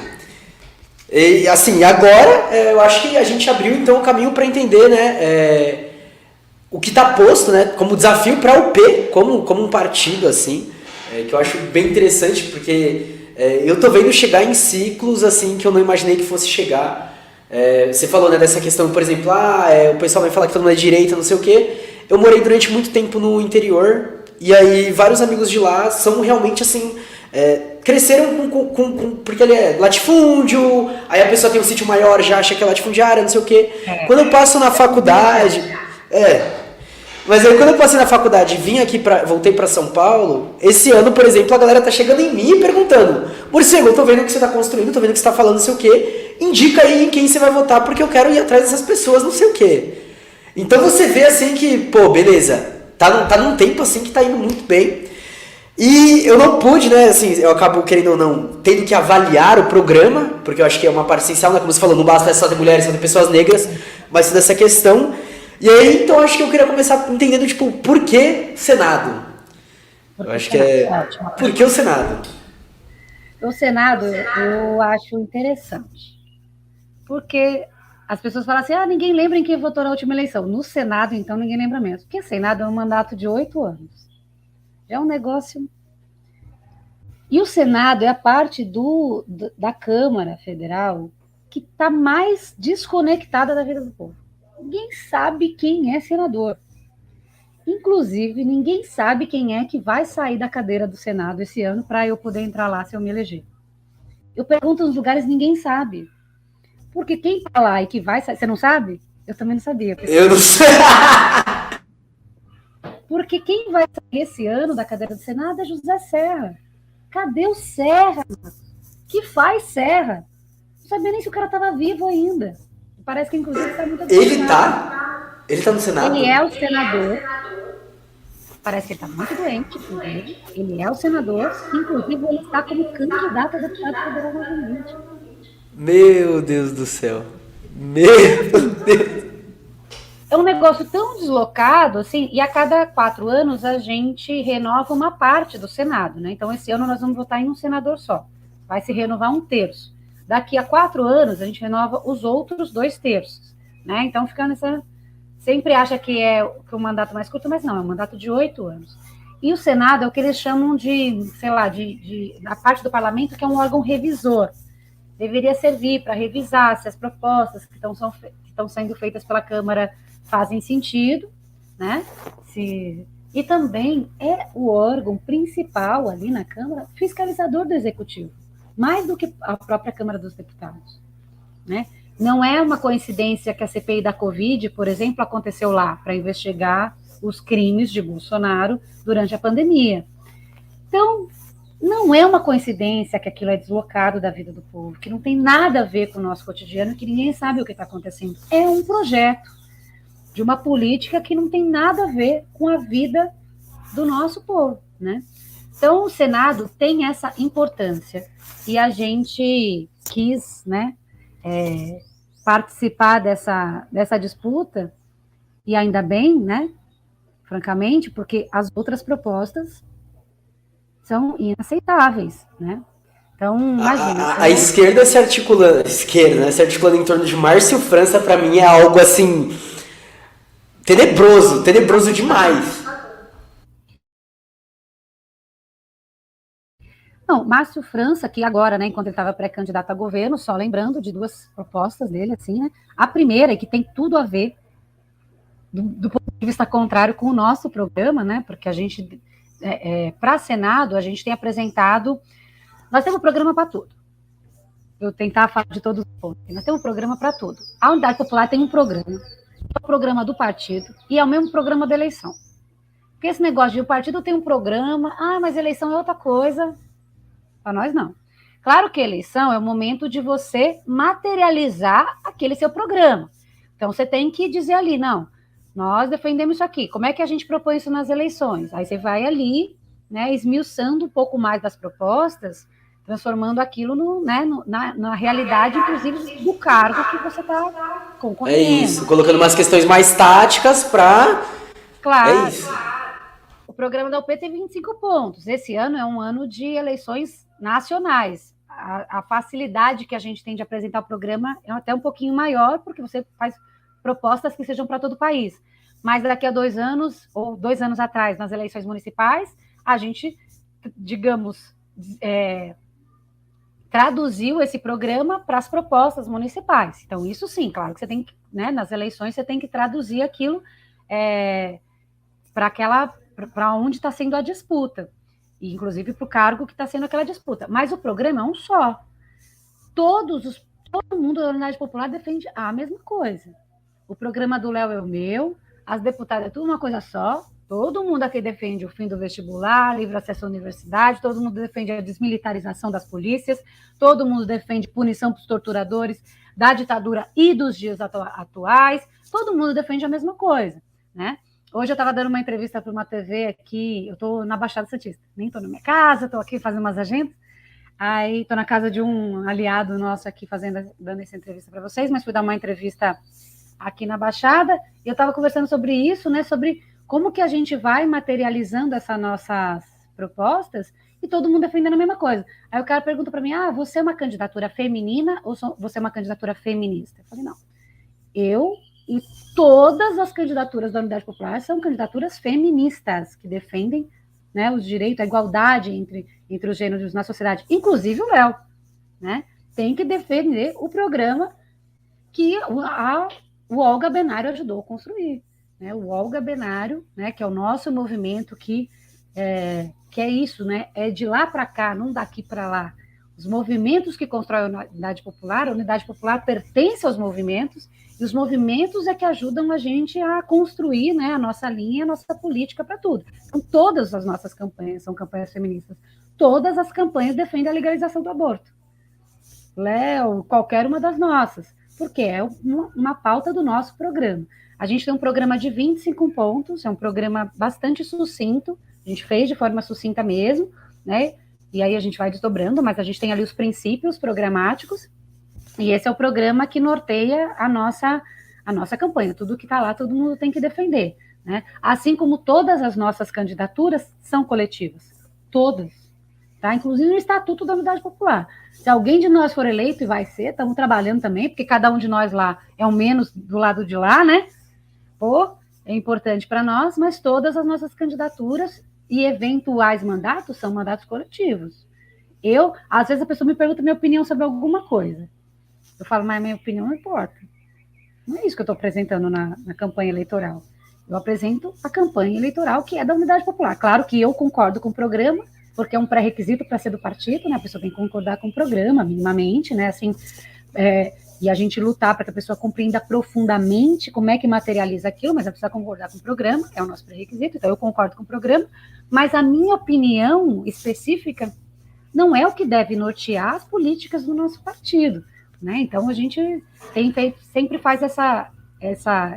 E assim, agora eu acho que a gente abriu então o caminho para entender, né, o que está posto, né, como desafio para a UP, como um partido, assim, que eu acho bem interessante, porque eu tô vendo chegar em ciclos assim que eu não imaginei que fosse chegar. Você falou, né, dessa questão, por exemplo, o pessoal vai falar que todo mundo é direita, não sei o quê. Eu morei durante muito tempo no interior, e aí vários amigos de lá são realmente assim, cresceram porque ele é latifúndio, aí a pessoa tem um sítio maior, já acha que é latifundiária, não sei o quê. Quando eu passo na faculdade, mas aí quando eu passei na faculdade e voltei pra São Paulo, esse ano, por exemplo, a galera tá chegando em mim e perguntando, Morcego, eu tô vendo o que você tá construindo, tô vendo o que você tá falando, não sei o quê, indica aí em quem você vai votar, porque eu quero ir atrás dessas pessoas, não sei o quê. Então você vê assim que, pô, beleza, tá num tempo assim que tá indo muito bem. E eu não pude, né, assim, eu acabo querendo ou não, tendo que avaliar o programa, porque eu acho que é uma parte essencial, né, como você falou, não basta só de mulheres, só de pessoas negras, mas toda essa questão. E aí, então, acho que eu queria começar entendendo, tipo, por que Senado? Eu acho que por que o Senado? O Senado, eu acho interessante, porque as pessoas falam assim, ninguém lembra em quem votou na última eleição. No Senado, então, ninguém lembra mesmo, porque Senado é um mandato de 8 anos. É um negócio... E o Senado é a parte da Câmara Federal que está mais desconectada da vida do povo. Ninguém sabe quem é senador. Inclusive, ninguém sabe quem é que vai sair da cadeira do Senado esse ano para eu poder entrar lá se eu me eleger. Eu pergunto nos lugares, ninguém sabe. Porque quem está lá e que vai sair... Você não sabe? Eu também não sabia. Eu não sei. Porque quem vai sair esse ano da cadeira do Senado é José Serra. Cadê o Serra? Que faz Serra? Não sabia nem se o cara estava vivo ainda. Parece que, inclusive, está muito... Ele tá? Ele tá no Senado? Ele é o senador. Parece que ele está muito doente, inclusive. Ele é o senador. Inclusive, ele está como candidato a deputado federal novamente. Meu Deus do céu. Meu Deus. É um negócio tão deslocado, assim, e a cada 4 anos a gente renova uma parte do Senado, né? Então, esse ano nós vamos votar em um senador só. Vai se renovar 1/3. Daqui a 4 anos, a gente renova os outros 2/3, né? Então, fica sempre acha que que o mandato mais curto, mas não, é um mandato de 8 anos. E o Senado é o que eles chamam de, sei lá, a parte do parlamento que é um órgão revisor. Deveria servir para revisar se as propostas que estão sendo feitas pela Câmara fazem sentido, né? E também é o órgão principal ali na Câmara, fiscalizador do Executivo, mais do que a própria Câmara dos Deputados, né? Não é uma coincidência que a CPI da Covid, por exemplo, aconteceu lá para investigar os crimes de Bolsonaro durante a pandemia. Então, não é uma coincidência que aquilo é deslocado da vida do povo, que não tem nada a ver com o nosso cotidiano, que ninguém sabe o que está acontecendo. É um projeto de uma política que não tem nada a ver com a vida do nosso povo, né? Então, o Senado tem essa importância e a gente quis, né, participar dessa disputa, e ainda bem, né, francamente, porque as outras propostas são inaceitáveis, né? Então, imagina. A esquerda se articulando, né, se articulando em torno de Márcio França, para mim é algo assim tenebroso demais. Não, Márcio França, que agora, né, enquanto ele estava pré-candidato a governo, só lembrando de duas propostas dele, assim, né? A primeira, que tem tudo a ver, do ponto de vista contrário, com o nosso programa, né? Porque a gente, para Senado, a gente tem apresentado. Nós temos um programa para tudo. Eu tentar falar de todos os pontos. Nós temos um programa para tudo. A Unidade Popular tem um programa, é o programa do partido, e é o mesmo programa da eleição. Porque esse negócio de o partido tem um programa, mas eleição é outra coisa. Para nós, não. Claro que a eleição é o momento de você materializar aquele seu programa. Então, você tem que dizer ali, não, nós defendemos isso aqui. Como é que a gente propõe isso nas eleições? Aí você vai ali, né, esmiuçando um pouco mais das propostas, transformando aquilo na realidade, inclusive, do cargo que você está concorrendo. É isso, colocando umas questões mais táticas para... Claro. É isso. O programa da UP tem 25 pontos. Esse ano é um ano de eleições nacionais. A facilidade que a gente tem de apresentar o programa é até um pouquinho maior, porque você faz propostas que sejam para todo o país. Mas daqui a 2 anos, ou 2 anos atrás, nas eleições municipais, a gente, digamos, traduziu esse programa para as propostas municipais. Então, isso sim, claro que você tem que, né, nas eleições, você tem que traduzir aquilo para onde está sendo a disputa, e inclusive para o cargo que está sendo aquela disputa. Mas o programa é um só. Todo mundo da Unidade Popular defende a mesma coisa. O programa do Léo é o meu, as deputadas é tudo uma coisa só, todo mundo aqui defende o fim do vestibular, livre acesso à universidade, todo mundo defende a desmilitarização das polícias, todo mundo defende punição para os torturadores da ditadura e dos dias atuais, todo mundo defende a mesma coisa, né? Hoje eu estava dando uma entrevista para uma TV aqui, eu estou na Baixada Santista, nem estou na minha casa, estou aqui fazendo umas agendas, aí estou na casa de um aliado nosso aqui dando essa entrevista para vocês, mas fui dar uma entrevista aqui na Baixada, e eu estava conversando sobre isso, né, sobre como que a gente vai materializando essas nossas propostas, e todo mundo defendendo a mesma coisa. Aí o cara pergunta para mim, você é uma candidatura feminina ou você é uma candidatura feminista? Eu falei, não, e todas as candidaturas da Unidade Popular são candidaturas feministas, que defendem, né, os direitos, a igualdade entre os gêneros na sociedade, inclusive o Léo, né, tem que defender o programa que o Olga Benário ajudou a construir, né, o Olga Benário, né, que é o nosso movimento que é isso, né, é de lá para cá, não daqui para lá. Os movimentos que constroem a Unidade Popular pertence aos movimentos, e os movimentos é que ajudam a gente a construir, né, a nossa linha, a nossa política para tudo. Então, todas as nossas campanhas são campanhas feministas. Todas as campanhas defendem a legalização do aborto. Léo, qualquer uma das nossas, porque é uma pauta do nosso programa. A gente tem um programa de 25 pontos, é um programa bastante sucinto, a gente fez de forma sucinta mesmo, né? E aí a gente vai desdobrando, mas a gente tem ali os princípios programáticos, e esse é o programa que norteia a nossa campanha. Tudo que está lá, todo mundo tem que defender, né? Assim como todas as nossas candidaturas são coletivas. Todas. Tá? Inclusive no Estatuto da Unidade Popular. Se alguém de nós for eleito, e vai ser, estamos trabalhando também, porque cada um de nós lá é o menos do lado de lá, né? Pô, é importante para nós, mas todas as nossas candidaturas e eventuais mandatos são mandatos coletivos. Às vezes a pessoa me pergunta minha opinião sobre alguma coisa. Eu falo, mas minha opinião não importa. Não é isso que eu estou apresentando na campanha eleitoral. Eu apresento a campanha eleitoral que é da Unidade Popular. Claro que eu concordo com o programa, porque é um pré-requisito para ser do partido, né? A pessoa tem que concordar com o programa, minimamente, né? Assim, e a gente lutar para que a pessoa compreenda profundamente como é que materializa aquilo, mas ela precisa concordar com o programa, é o nosso pré-requisito, então eu concordo com o programa, mas a minha opinião específica não é o que deve nortear as políticas do nosso partido, né? Então a gente sempre faz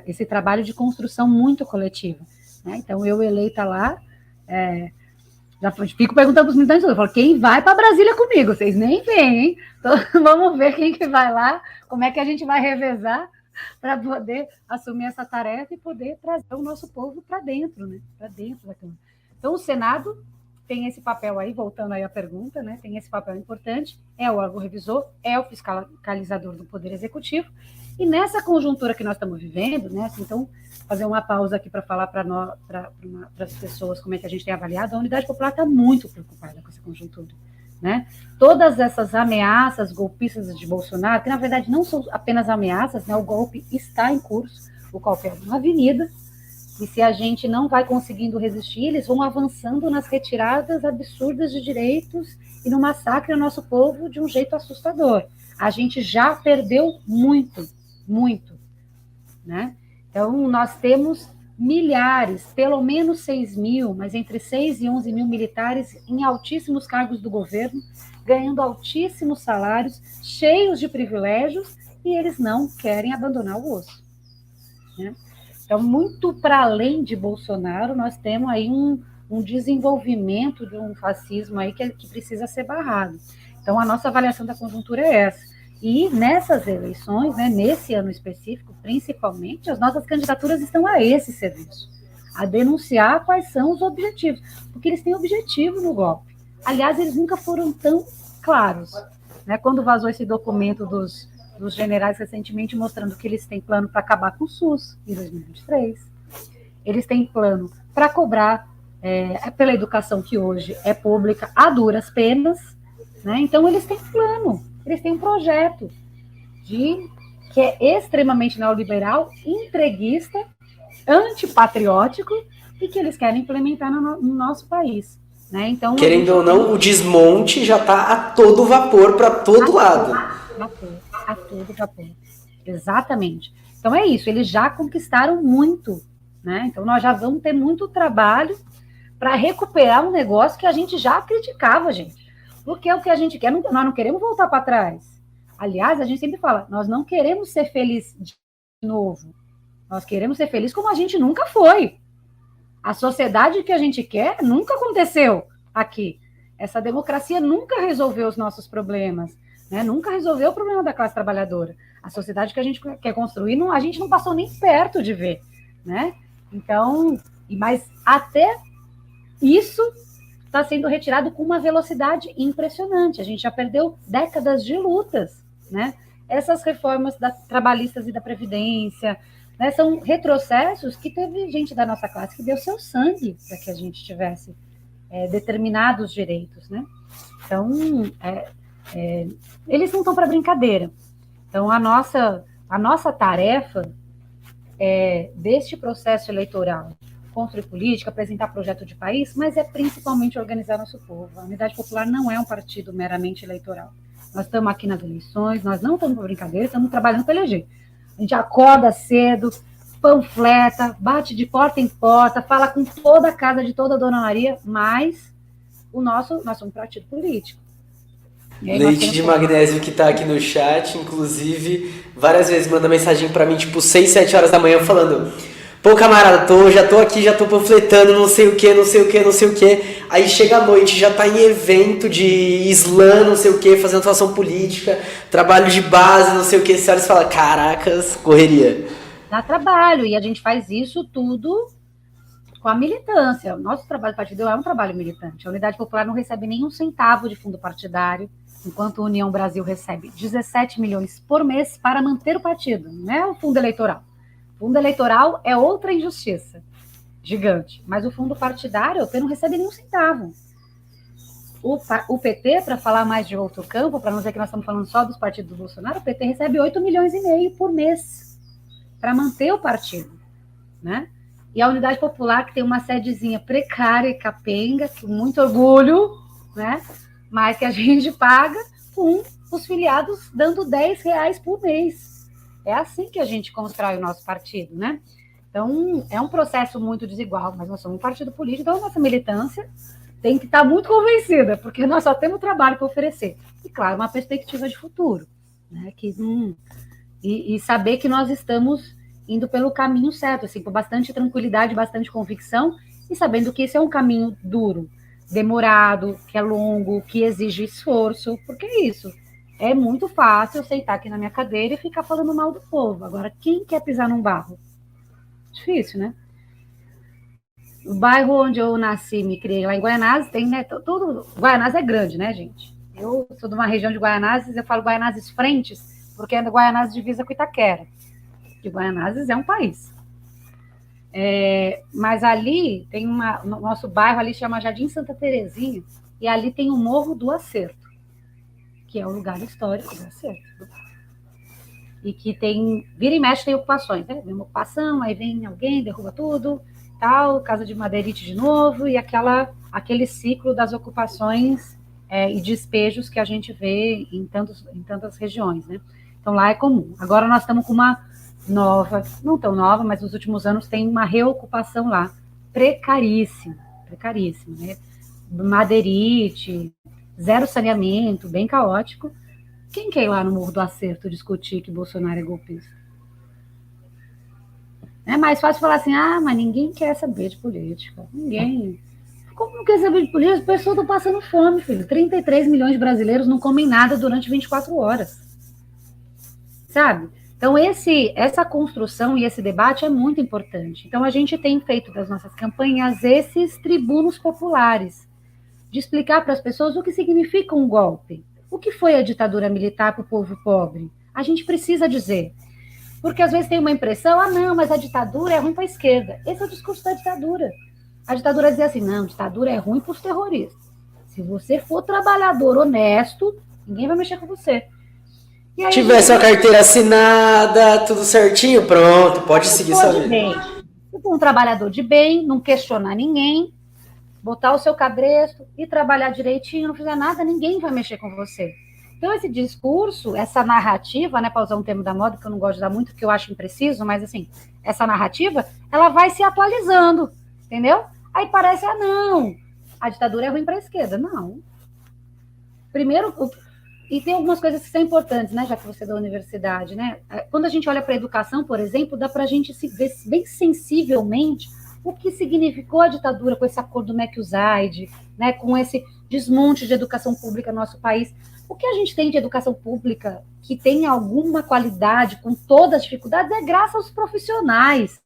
esse trabalho de construção muito coletiva, né? Então eu eleita lá, já fico perguntando para os militantes, eu falo, quem vai para Brasília comigo? Vocês nem vêm, hein? Então, vamos ver quem que vai lá, como é que a gente vai revezar para poder assumir essa tarefa e poder trazer o nosso povo para dentro, né? Para dentro da Câmara. Então, o Senado tem esse papel aí, voltando aí à pergunta, né? Tem esse papel importante, é o órgão revisor, é o fiscalizador do Poder Executivo, e nessa conjuntura que nós estamos vivendo, né? Então, fazer uma pausa aqui para falar para as pessoas como é que a gente tem avaliado, a Unidade Popular está muito preocupada com essa conjuntura, né? Todas essas ameaças golpistas de Bolsonaro, que na verdade não são apenas ameaças, né? O golpe está em curso, o golpe é uma avenida, e se a gente não vai conseguindo resistir, eles vão avançando nas retiradas absurdas de direitos e no massacre ao nosso povo de um jeito assustador. A gente já perdeu muito, muito, né? Então, nós temos milhares, pelo menos 6 mil, mas entre 6 e 11 mil militares em altíssimos cargos do governo, ganhando altíssimos salários, cheios de privilégios, e eles não querem abandonar o osso, né? Então, muito para além de Bolsonaro, nós temos aí um desenvolvimento de um fascismo aí que precisa ser barrado. Então, a nossa avaliação da conjuntura é essa. E nessas eleições, né, nesse ano específico, principalmente, as nossas candidaturas estão a esse serviço, a denunciar quais são os objetivos, porque eles têm objetivo no golpe. Aliás, eles nunca foram tão claros, né? Quando vazou esse documento dos generais recentemente mostrando que eles têm plano para acabar com o SUS em 2023, eles têm plano para cobrar pela educação que hoje é pública a duras penas, né? Então eles têm plano, eles têm um projeto que é extremamente neoliberal, entreguista, antipatriótico e que eles querem implementar no nosso país, né? Então, querendo ou não, o desmonte já está a todo vapor para todo lado. A todo vapor. Exatamente. Então é isso, eles já conquistaram muito, né? Então nós já vamos ter muito trabalho para recuperar um negócio que a gente já criticava, gente. Porque é o que a gente quer, nós não queremos voltar para trás. Aliás, a gente sempre fala, nós não queremos ser felizes de novo. Nós queremos ser felizes como a gente nunca foi. A sociedade que a gente quer nunca aconteceu aqui. Essa democracia nunca resolveu os nossos problemas, né? Nunca resolveu o problema da classe trabalhadora. A sociedade que a gente quer construir, a gente não passou nem perto de ver, né? Então, mas até isso está sendo retirado com uma velocidade impressionante. A gente já perdeu décadas de lutas, né? Essas reformas trabalhistas e da Previdência, né, são retrocessos que teve gente da nossa classe que deu seu sangue para que a gente tivesse determinados direitos, né? Então, eles não estão para brincadeira. Então, a nossa tarefa deste processo eleitoral, construir política, apresentar projeto de país, mas é principalmente organizar nosso povo. A Unidade Popular não é um partido meramente eleitoral. Nós estamos aqui nas eleições, nós não estamos para brincadeira, estamos trabalhando para eleger. A gente acorda cedo, panfleta, bate de porta em porta, fala com toda a casa de toda a Dona Maria, mas nós somos um partido político. Leite de Magnésio, que tá aqui no chat, inclusive, várias vezes manda mensagem pra mim, tipo, 6, 7 horas da manhã, falando: pô, camarada, já tô aqui, já tô panfletando, não sei o que. Aí chega a noite, já tá em evento de Islã, não sei o que, fazendo atuação política, trabalho de base, não sei o que. Você olha e fala: caracas, correria. Dá trabalho, e a gente faz isso tudo com a militância. O nosso trabalho partidário é um trabalho militante. A Unidade Popular não recebe nenhum centavo de fundo partidário, enquanto a União Brasil recebe 17 milhões por mês para manter o partido, não é o fundo eleitoral. O Fundo eleitoral é outra injustiça gigante, mas o fundo partidário, o PT não recebe nem um centavo. O PT, para falar mais de outro campo, para não dizer que nós estamos falando só dos partidos do Bolsonaro, o PT recebe 8,5 milhões por mês para manter o partido, né? E a Unidade Popular, que tem uma sedezinha precária e capenga, com muito orgulho, né? Mas que a gente paga com os filiados dando R$10 por mês. É assim que a gente constrói o nosso partido, né? Então, é um processo muito desigual, mas nós somos um partido político, então a nossa militância tem que estar muito convencida, porque nós só temos trabalho para oferecer. E, claro, uma perspectiva de futuro, né? E saber que nós estamos indo pelo caminho certo, assim, com bastante tranquilidade, bastante convicção, e sabendo que esse é um caminho duro, demorado, que é longo, que exige esforço, porque é isso. É muito fácil eu sentar aqui na minha cadeira e ficar falando mal do povo. Agora, quem quer pisar num barro? Difícil, né? O bairro onde eu nasci, me criei lá em Guaianazes, tem, né, tudo... Guaianazes é grande, né, gente? Eu sou de uma região de Guaianazes, eu falo Guaianazes Frentes, porque é Guaianazes divisa com Itaquera, que Guaianazes é um país. Mas ali tem no nosso bairro ali chama Jardim Santa Terezinha, e ali tem o Morro do Acerto, que é o lugar histórico do Acerto. E que tem, vira e mexe, tem ocupações, né? Vem uma ocupação, aí vem alguém, derruba tudo, tal, casa de madeirite de novo, e aquele ciclo das ocupações e despejos que a gente vê em tantas regiões, né? Então lá é comum. Agora nós estamos com uma nova, não tão nova, mas nos últimos anos tem uma reocupação lá, precaríssima, né? Madeirite, zero saneamento, bem caótico. Quem quer ir lá no Morro do Acerto discutir que Bolsonaro é golpista? É mais fácil falar assim, mas ninguém quer saber de política. Ninguém. Como não quer saber de política? As pessoas estão passando fome, filho. 33 milhões de brasileiros não comem nada durante 24 horas. Sabe? Então, essa construção e esse debate é muito importante. Então, a gente tem feito das nossas campanhas esses tribunos populares, de explicar para as pessoas o que significa um golpe. O que foi a ditadura militar para o povo pobre? A gente precisa dizer. Porque às vezes tem uma impressão, não, mas a ditadura é ruim para a esquerda. Esse é o discurso da ditadura. A ditadura dizia assim, não, ditadura é ruim para os terroristas. Se você for trabalhador honesto, ninguém vai mexer com você. E aí, tivesse uma carteira assinada, tudo certinho, pronto, pode seguir sua vida. Um trabalhador de bem, não questionar ninguém, botar o seu cabresto e trabalhar direitinho, não fizer nada, ninguém vai mexer com você. Então, esse discurso, essa narrativa, né, para usar um termo da moda, que eu não gosto de usar muito, porque eu acho impreciso, mas, assim, essa narrativa, ela vai se atualizando, entendeu? Aí parece, não, a ditadura é ruim para a esquerda. Não. Primeiro, e tem algumas coisas que são importantes, né, já que você é da universidade, né? Quando a gente olha para a educação, por exemplo, dá para a gente se ver bem sensivelmente o que significou a ditadura com esse acordo MEC-USAID, né, com esse desmonte de educação pública no nosso país. O que a gente tem de educação pública que tem alguma qualidade, com todas as dificuldades, é graças aos profissionais.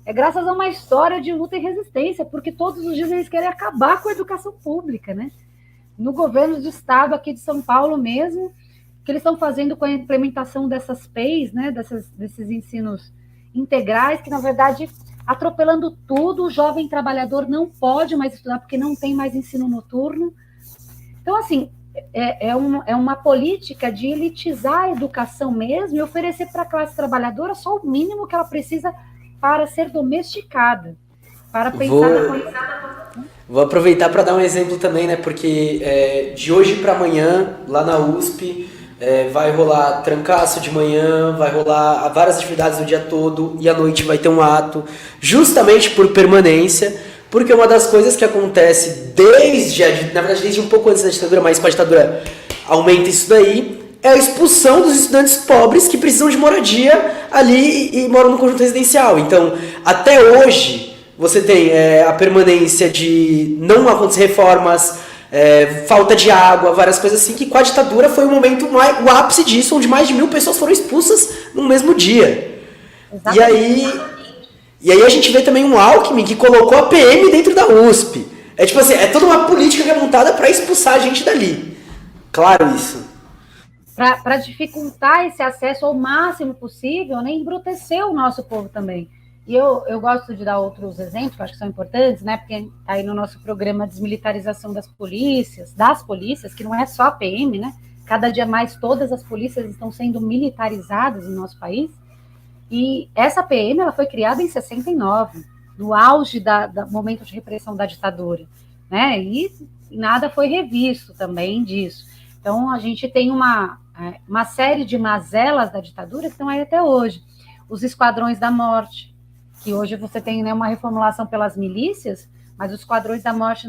É graças a uma história de luta e resistência, porque todos os dias eles querem acabar com a educação pública, né? No governo do estado aqui de São Paulo mesmo, que eles estão fazendo com a implementação dessas PEIs, né, desses ensinos integrais, que na verdade, atropelando tudo, o jovem trabalhador não pode mais estudar porque não tem mais ensino noturno. Então, assim, é uma política de elitizar a educação mesmo e oferecer para a classe trabalhadora só o mínimo que ela precisa para ser domesticada, para pensar na qualidade. Vou aproveitar para dar um exemplo também, né? Porque de hoje para amanhã, lá na USP, vai rolar trancaço de manhã, vai rolar várias atividades o dia todo e à noite vai ter um ato, justamente por permanência, porque uma das coisas que acontece na verdade desde um pouco antes da ditadura, mas com a ditadura aumenta isso daí, é a expulsão dos estudantes pobres que precisam de moradia ali e moram no conjunto residencial. Então, até hoje, você tem a permanência de não acontecer reformas, falta de água, várias coisas assim, que com a ditadura foi o momento, o ápice disso, onde mais de 1.000 pessoas foram expulsas no mesmo dia. E aí a gente vê também um Alckmin que colocou a PM dentro da USP. É tipo assim, é toda uma política que é montada para expulsar a gente dali. Claro isso. para dificultar esse acesso ao máximo possível, né, embrutecer o nosso povo também. E eu gosto de dar outros exemplos, que eu acho que são importantes, né, porque está aí no nosso programa Desmilitarização das polícias, que não é só a PM, né, cada dia mais todas as polícias estão sendo militarizadas no nosso país, e essa PM ela foi criada em 69, no auge do momento de repressão da ditadura, né, e nada foi revisto também disso. Então, a gente tem uma série de mazelas da ditadura que estão aí até hoje. Os esquadrões da morte, que hoje você tem, né, uma reformulação pelas milícias, mas os esquadrões da morte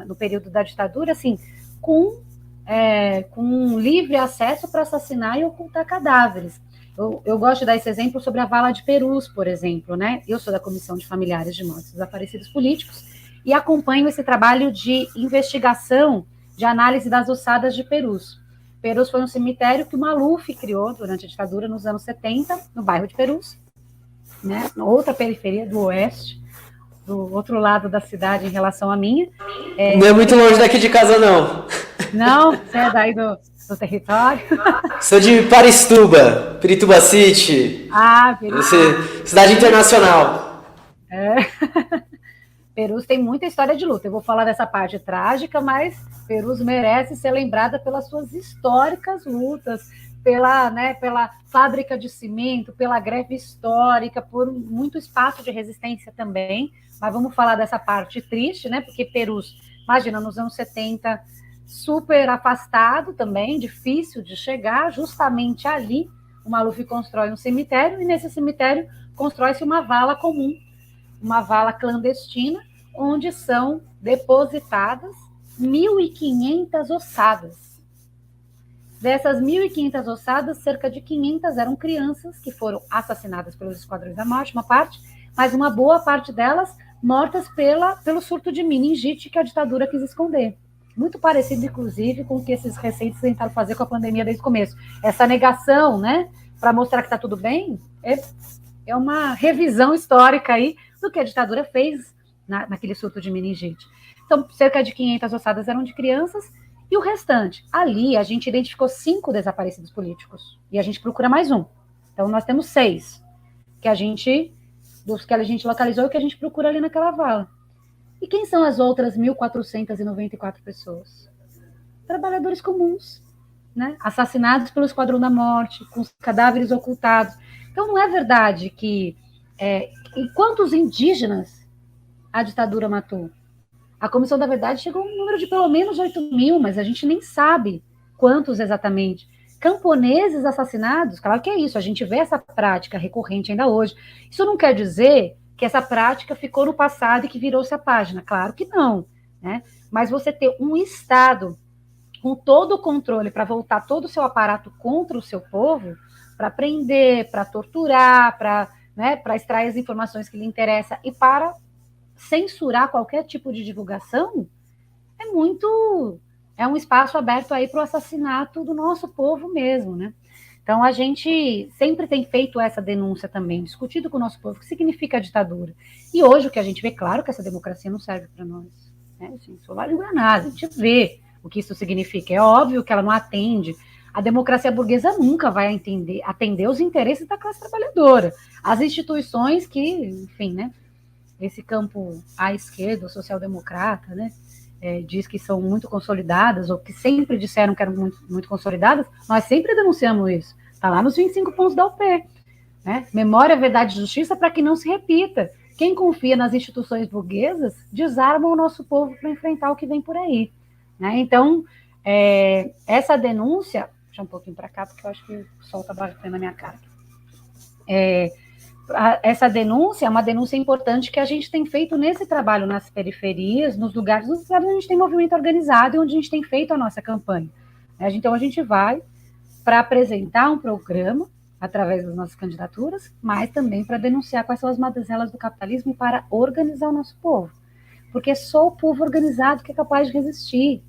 no período da ditadura, assim, com livre acesso para assassinar e ocultar cadáveres. Eu gosto de dar esse exemplo sobre a vala de Perus, por exemplo, né? Eu sou da Comissão de Familiares de Mortos Desaparecidos Políticos e acompanho esse trabalho de investigação, de análise das ossadas de Perus. Perus foi um cemitério que o Maluf criou durante a ditadura nos anos 70, no bairro de Perus, né? Outra periferia do oeste, do outro lado da cidade em relação à minha. Não é muito longe daqui de casa, não. Não? Você é daí do território? Sou de Paristuba, Pirituba City. Pirituba. Cidade internacional. Perus tem muita história de luta. Eu vou falar dessa parte trágica, mas Perus merece ser lembrada pelas suas históricas lutas, pela fábrica de cimento, pela greve histórica, por muito espaço de resistência também. Mas vamos falar dessa parte triste, né? Porque Perus, imagina, nos anos 70, super afastado também, difícil de chegar, justamente ali o Maluf constrói um cemitério, e nesse cemitério constrói-se uma vala comum, uma vala clandestina, onde são depositadas 1.500 ossadas. Dessas 1.500 ossadas, cerca de 500 eram crianças que foram assassinadas pelos esquadrões da morte, uma parte, mas uma boa parte delas mortas pelo surto de meningite que a ditadura quis esconder. Muito parecido, inclusive, com o que esses recentes tentaram fazer com a pandemia desde o começo. Essa negação, né, para mostrar que está tudo bem, é uma revisão histórica aí do que a ditadura fez naquele surto de meningite. Então, cerca de 500 ossadas eram de crianças, e o restante, ali a gente identificou 5 desaparecidos políticos, e a gente procura mais um. Então, nós temos 6, dos que a gente localizou e que a gente procura ali naquela vala. E quem são as outras 1.494 pessoas? Trabalhadores comuns, né? Assassinados pelo Esquadrão da Morte, com os cadáveres ocultados. Então, não é verdade que... E quantos indígenas a ditadura matou? A Comissão da Verdade chegou a um número de pelo menos 8.000, mas a gente nem sabe quantos exatamente. Camponeses assassinados, claro que é isso, a gente vê essa prática recorrente ainda hoje. Isso não quer dizer que essa prática ficou no passado e que virou-se a página. Claro que não, né? Mas você ter um Estado com todo o controle para voltar todo o seu aparato contra o seu povo, para prender, para torturar, para extrair as informações que lhe interessam e para censurar qualquer tipo de divulgação, é um espaço aberto aí para o assassinato do nosso povo mesmo, né? Então, a gente sempre tem feito essa denúncia também, discutido com o nosso povo o que significa a ditadura. E hoje o que a gente vê, claro que essa democracia não serve para nós, né? Assim, solar enganado, a gente vê o que isso significa. É óbvio que ela não atende. A democracia burguesa nunca vai atender os interesses da classe trabalhadora. As instituições que, enfim, né? Esse campo à esquerda, social-democrata, né? Diz que são muito consolidadas, ou que sempre disseram que eram muito, muito consolidadas, nós sempre denunciamos isso. Está lá nos 25 pontos da UP. Né? Memória, verdade e justiça para que não se repita. Quem confia nas instituições burguesas desarma o nosso povo para enfrentar o que vem por aí. Né? Então, essa denúncia... Deixa um pouquinho para cá, porque eu acho que o sol está batendo na minha cara. Essa denúncia é uma denúncia importante que a gente tem feito nesse trabalho nas periferias, nos lugares onde a gente tem movimento organizado e onde a gente tem feito a nossa campanha. Então, a gente vai para apresentar um programa através das nossas candidaturas, mas também para denunciar quais são as mazelas do capitalismo e para organizar o nosso povo. Porque é só o povo organizado que é capaz de resistir.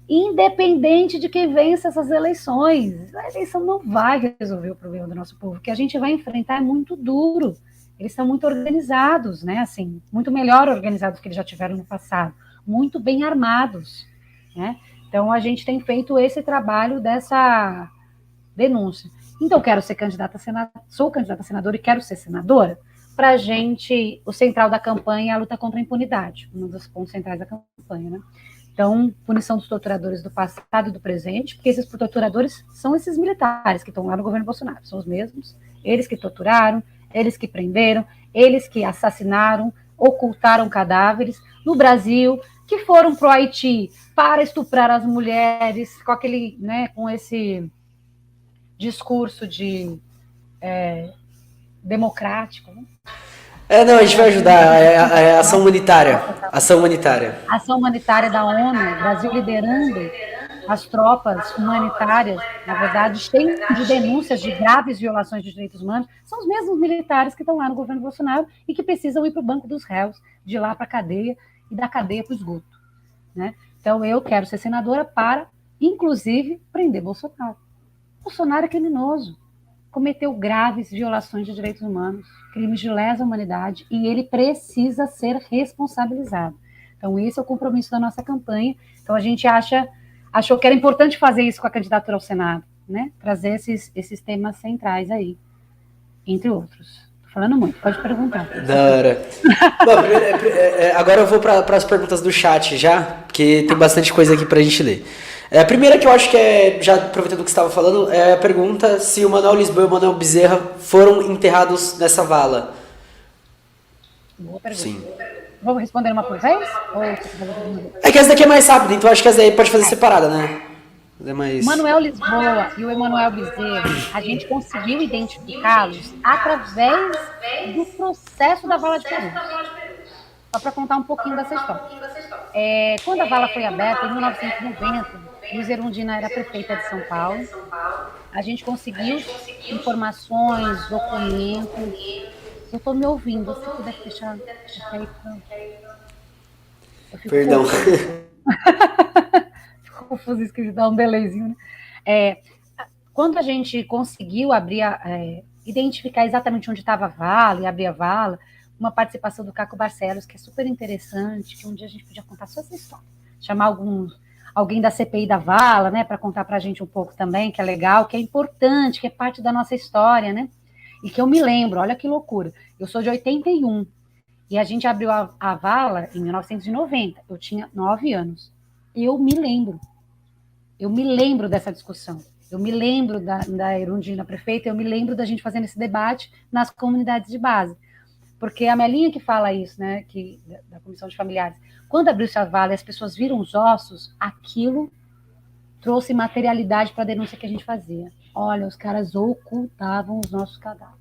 Independente de quem vença essas eleições. A eleição não vai resolver o problema do nosso povo. O que a gente vai enfrentar é muito duro. Eles são muito organizados, né? Assim, muito melhor organizados que eles já tiveram no passado. Muito bem armados, né? Então, a gente tem feito esse trabalho dessa denúncia. Então, quero ser candidata a senadora, sou candidata a senadora e quero ser senadora. Para a gente, o central da campanha é a luta contra a impunidade, um dos pontos centrais da campanha, né? Então, punição dos torturadores do passado e do presente, porque esses torturadores são esses militares que estão lá no governo Bolsonaro, são os mesmos, eles que torturaram, eles que prenderam, eles que assassinaram, ocultaram cadáveres no Brasil, que foram para o Haiti para estuprar as mulheres, com aquele, né, com esse discurso de democrático, né? Não, a gente vai ajudar. É ação humanitária. Ação humanitária. Ação humanitária da ONU, Brasil liderando as tropas humanitárias, na verdade, cheias de denúncias de graves violações de direitos humanos, são os mesmos militares que estão lá no governo Bolsonaro e que precisam ir para o banco dos réus, de lá para a cadeia e da cadeia para o esgoto, né? Então, eu quero ser senadora para, inclusive, prender Bolsonaro. Bolsonaro é criminoso, cometeu graves violações de direitos humanos, crimes de lesa humanidade, e ele precisa ser responsabilizado. Então, esse é o compromisso da nossa campanha. Então, a gente achou que era importante fazer isso com a candidatura ao Senado, né? Trazer esses temas centrais aí, entre outros. Tô falando muito, pode perguntar. Da hora. Bom, agora eu vou para as perguntas do chat já, porque tem bastante coisa aqui para a gente ler. A primeira que eu acho que já aproveitando o que você estava falando, é a pergunta se o Manuel Lisboa e o Manuel Bezerra foram enterrados nessa vala. Boa pergunta. Sim. Vamos responder uma por vez? É que essa daqui é mais rápida, então acho que essa aí pode fazer separada, né? O Manuel Lisboa e o Emanuel Bezerra, a gente conseguiu identificá-los através do processo da Vala de Peru. Só para contar um pouquinho dessa história. Quando a vala foi aberta, em 1990, Luiz Erundina era prefeita de São Paulo. A gente conseguiu informações, documentos. Eu estou me ouvindo, você puder fechar. Perdão. Ficou confuso isso que dá um delayzinho, né? Quando a gente conseguiu identificar exatamente onde estava a vala e abrir a vala, uma participação do Caco Barcelos, que é super interessante, que um dia a gente podia contar só essa história. Chamar alguém da CPI da vala, né, para contar para a gente um pouco também, que é legal, que é importante, que é parte da nossa história, né? E que eu me lembro, olha que loucura. Eu sou de 81, e a gente abriu a vala em 1990. Eu tinha 9 anos. Eu me lembro dessa discussão. Eu me lembro da Erundina prefeita, eu me lembro da gente fazendo esse debate nas comunidades de base. Porque a Melinha que fala isso, né, da Comissão de Familiares, quando abriu-se a vala e as pessoas viram os ossos, aquilo trouxe materialidade para a denúncia que a gente fazia. Olha, os caras ocultavam os nossos cadáveres.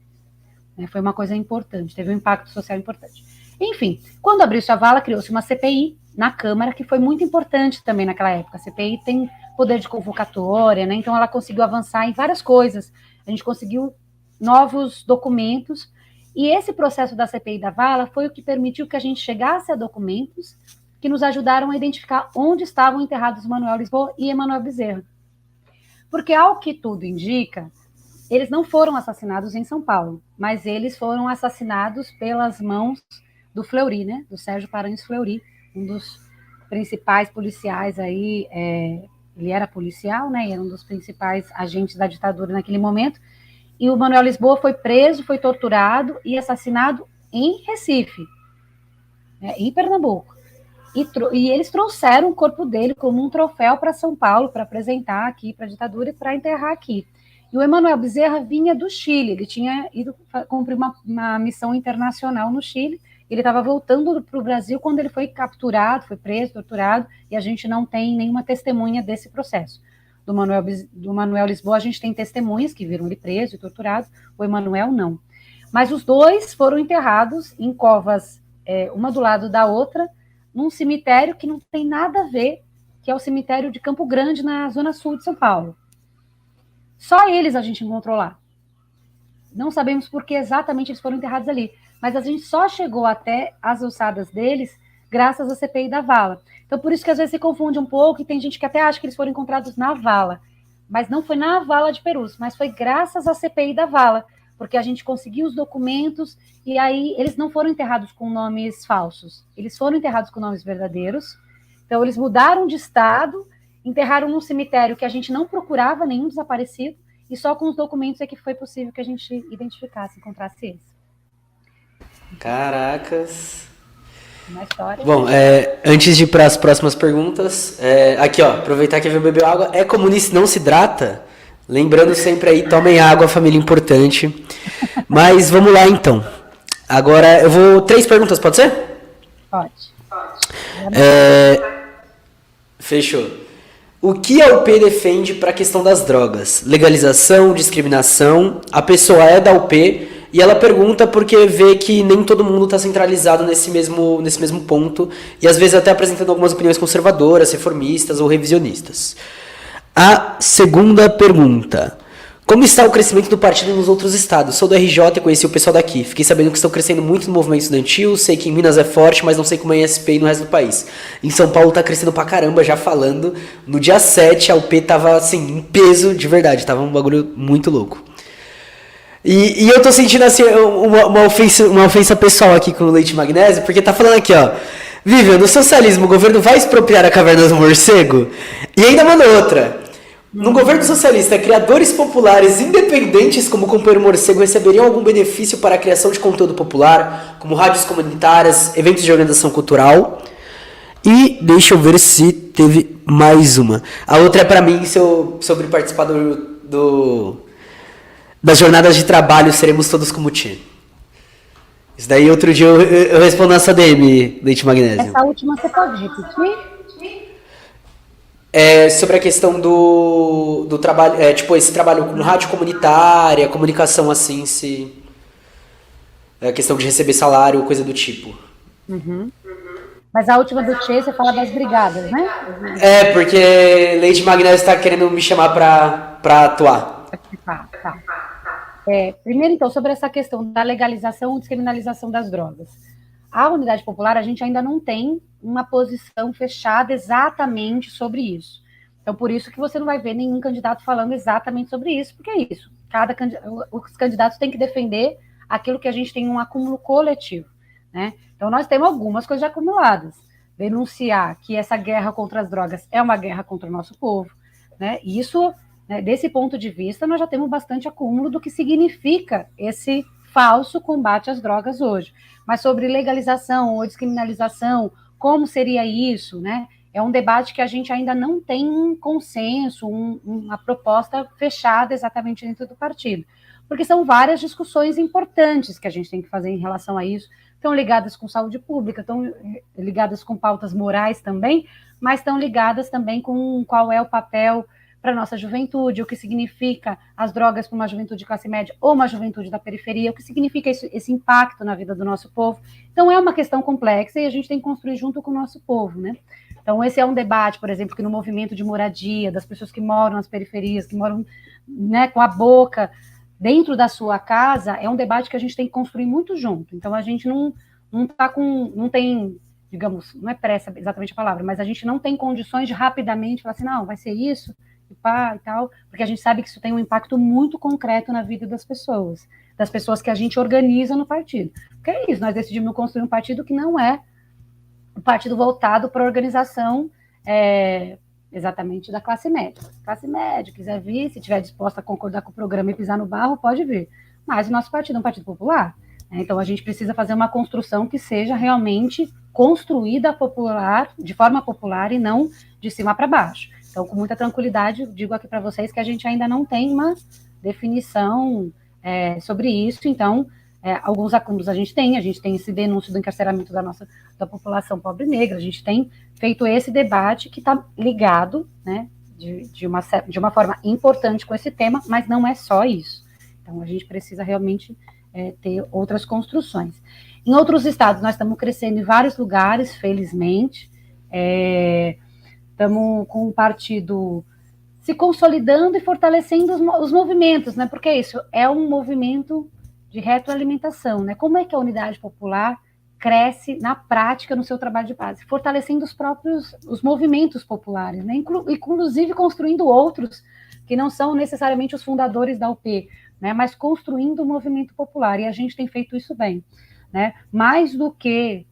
Foi uma coisa importante, teve um impacto social importante. Enfim, quando abriu-se a vala, criou-se uma CPI na Câmara, que foi muito importante também naquela época. A CPI tem poder de convocatória, né? Então ela conseguiu avançar em várias coisas. A gente conseguiu novos documentos, e esse processo da CPI da vala foi o que permitiu que a gente chegasse a documentos que nos ajudaram a identificar onde estavam enterrados Manuel Lisboa e Emanuel Bezerra. Porque, ao que tudo indica, eles não foram assassinados em São Paulo, mas eles foram assassinados pelas mãos do Fleury, né? Do Sérgio Paranhos Fleury, um dos principais policiais aí, ele era policial, né? E era um dos principais agentes da ditadura naquele momento. E o Manuel Lisboa foi preso, foi torturado e assassinado em Recife, né, em Pernambuco. E eles trouxeram o corpo dele como um troféu para São Paulo, para apresentar aqui para a ditadura e para enterrar aqui. E o Emanuel Bezerra vinha do Chile, ele tinha ido cumprir uma missão internacional no Chile, ele estava voltando para o Brasil quando ele foi capturado, foi preso, torturado, e a gente não tem nenhuma testemunha desse processo. Do Manuel Lisboa, a gente tem testemunhas que viram ele preso e torturado, o Emanuel não. Mas os dois foram enterrados em covas, uma do lado da outra, num cemitério que não tem nada a ver, que é o cemitério de Campo Grande, na zona sul de São Paulo. Só eles a gente encontrou lá. Não sabemos por que exatamente eles foram enterrados ali, mas a gente só chegou até as ossadas deles graças à CPI da vala. Então, por isso que às vezes se confunde um pouco, e tem gente que até acha que eles foram encontrados na vala, mas não foi na vala de Perus, mas foi graças à CPI da vala, porque a gente conseguiu os documentos, e aí eles não foram enterrados com nomes falsos, eles foram enterrados com nomes verdadeiros. Então, eles mudaram de estado, enterraram num cemitério que a gente não procurava nenhum desaparecido, e só com os documentos é que foi possível que a gente identificasse, encontrasse eles. Caracas. Uma história. Bom, antes de ir para as próximas perguntas, aqui ó, aproveitar que bebeu água, é comunista, não se hidrata? Lembrando sempre aí, tomem água, família importante. Mas vamos lá então. Agora eu vou 3 perguntas, pode ser? Pode. Fechou. O que a UP defende para a questão das drogas? Legalização, discriminação? A pessoa é da UP e ela pergunta porque vê que nem todo mundo está centralizado nesse mesmo ponto e às vezes até apresentando algumas opiniões conservadoras, reformistas ou revisionistas. A segunda pergunta. Como está o crescimento do partido nos outros estados? Sou do RJ e conheci o pessoal daqui. Fiquei sabendo que estão crescendo muito no movimento estudantil. Sei que em Minas é forte, mas não sei como é em SP e no resto do país. Em São Paulo tá crescendo pra caramba, já falando. No dia 7, a UP tava, assim, em peso de verdade. Tava um bagulho muito louco. E eu tô sentindo, assim, uma ofensa pessoal aqui com o Leite Magnésio, porque tá falando aqui, ó. Vivian, no socialismo, o governo vai expropriar a caverna do morcego? E ainda manda outra. No governo socialista, criadores populares independentes como o Companheiro Morcego receberiam algum benefício para a criação de conteúdo popular, como rádios comunitárias, eventos de organização cultural? E deixa eu ver se teve mais uma. A outra é para mim sobre participar das jornadas de trabalho, seremos todos como Tchê. Isso daí outro dia eu respondo nessa DM, Leite Magnésio. Essa última você pode repetir? Sobre a questão do trabalho, tipo, esse trabalho com rádio comunitária, comunicação assim, questão de receber salário, coisa do tipo. Uhum. Mas a última do Tchê, você fala das brigadas, né? Porque Leite Magnésio está querendo me chamar para atuar. Tá. Primeiro, então, sobre essa questão da legalização ou descriminalização das drogas. A Unidade Popular, a gente ainda não tem uma posição fechada exatamente sobre isso. Então, por isso que você não vai ver nenhum candidato falando exatamente sobre isso, porque é isso. Os candidatos têm que defender aquilo que a gente tem um acúmulo coletivo, né? Então, nós temos algumas coisas acumuladas. Denunciar que essa guerra contra as drogas é uma guerra contra o nosso povo, né? E isso, né, desse ponto de vista, nós já temos bastante acúmulo do que significa esse falso combate às drogas hoje. Mas sobre legalização ou descriminalização, como seria isso, né? É um debate que a gente ainda não tem um consenso, uma proposta fechada exatamente dentro do partido. Porque são várias discussões importantes que a gente tem que fazer em relação a isso, estão ligadas com saúde pública, estão ligadas com pautas morais também, mas estão ligadas também com qual é o papel para a nossa juventude, o que significa as drogas para uma juventude de classe média ou uma juventude da periferia, o que significa esse impacto na vida do nosso povo. Então, é uma questão complexa e a gente tem que construir junto com o nosso povo, né? Então, esse é um debate, por exemplo, que no movimento de moradia, das pessoas que moram nas periferias, que moram, né, com a boca dentro da sua casa, é um debate que a gente tem que construir muito junto. Então, a gente não tem, digamos, não é pressa exatamente a palavra, mas a gente não tem condições de rapidamente falar assim, não, vai ser isso, e tal, porque a gente sabe que isso tem um impacto muito concreto na vida das pessoas que a gente organiza no partido. Porque é isso, nós decidimos construir um partido que não é um partido voltado para a organização exatamente da classe média. Classe média, quiser vir, se estiver disposta a concordar com o programa e pisar no barro, pode vir. Mas o nosso partido é um partido popular, né? Então a gente precisa fazer uma construção que seja realmente construída de forma popular e não de cima para baixo. Então, com muita tranquilidade, digo aqui para vocês que a gente ainda não tem uma definição sobre isso. Então, alguns acúmulos a gente tem esse denúncio do encarceramento da população pobre negra, a gente tem feito esse debate que está ligado, né, de uma forma importante com esse tema, mas não é só isso. Então, a gente precisa realmente ter outras construções. Em outros estados, nós estamos crescendo em vários lugares, felizmente, estamos com o partido se consolidando e fortalecendo os movimentos, né? Porque isso é um movimento de retroalimentação, né? Como é que a Unidade Popular cresce na prática no seu trabalho de base? Fortalecendo os movimentos populares, né? Inclusive construindo outros que não são necessariamente os fundadores da UP, né? Mas construindo o movimento popular, e a gente tem feito isso bem, né? Mais do que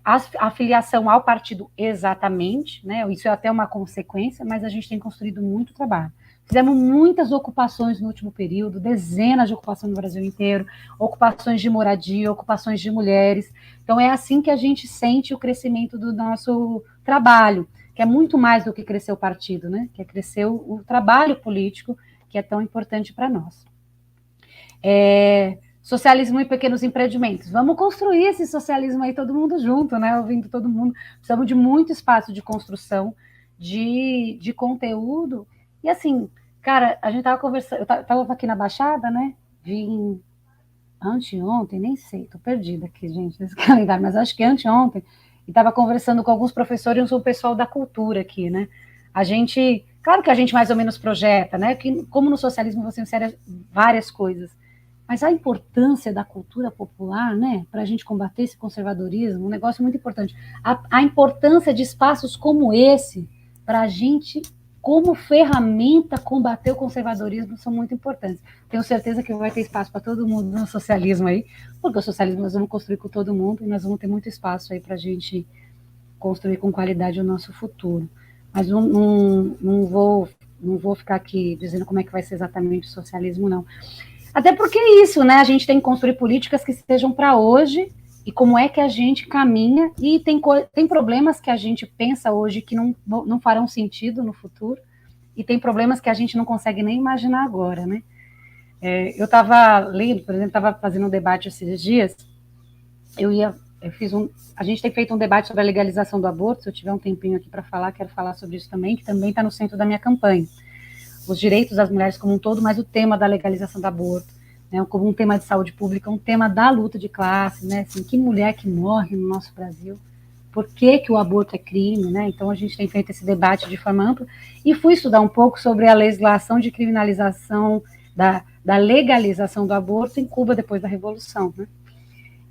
a filiação ao partido exatamente, né? Isso é até uma consequência, mas a gente tem construído muito trabalho. Fizemos muitas ocupações no último período, dezenas de ocupações no Brasil inteiro, ocupações de moradia, ocupações de mulheres. Então, é assim que a gente sente o crescimento do nosso trabalho, que é muito mais do que crescer o partido, né? Que é crescer o trabalho político, que é tão importante para nós. Socialismo e pequenos empreendimentos. Vamos construir esse socialismo aí todo mundo junto, né? Ouvindo todo mundo. Precisamos de muito espaço de construção, de conteúdo. E assim, cara, a gente tava conversando, eu tava aqui na Baixada, né? Vim anteontem, nem sei, tô perdida aqui, gente, nesse calendário, mas acho que anteontem, e tava conversando com alguns professores e o pessoal da cultura aqui, né? A gente, claro que a gente mais ou menos projeta, né? Que, como no socialismo você insere várias coisas, mas a importância da cultura popular, né, para a gente combater esse conservadorismo, um negócio muito importante. A importância de espaços como esse, para a gente, como ferramenta, combater o conservadorismo, são muito importantes. Tenho certeza que vai ter espaço para todo mundo no socialismo aí, porque o socialismo nós vamos construir com todo mundo e nós vamos ter muito espaço aí para a gente construir com qualidade o nosso futuro. Mas não vou ficar aqui dizendo como é que vai ser exatamente o socialismo, não. Até porque é isso, né? A gente tem que construir políticas que sejam para hoje e como é que a gente caminha. E tem problemas que a gente pensa hoje que não farão sentido no futuro e tem problemas que a gente não consegue nem imaginar agora, né? Eu estava lendo, por exemplo, estava fazendo um debate esses dias, a gente tem feito um debate sobre a legalização do aborto, se eu tiver um tempinho aqui para falar, quero falar sobre isso também, que também está no centro da minha campanha. Os direitos das mulheres como um todo, mas o tema da legalização do aborto, né, como um tema de saúde pública, um tema da luta de classe, né, assim, que mulher que morre no nosso Brasil, por que o aborto é crime, né, então a gente tem feito esse debate de forma ampla, e fui estudar um pouco sobre a legislação de criminalização, da legalização do aborto em Cuba depois da Revolução, né,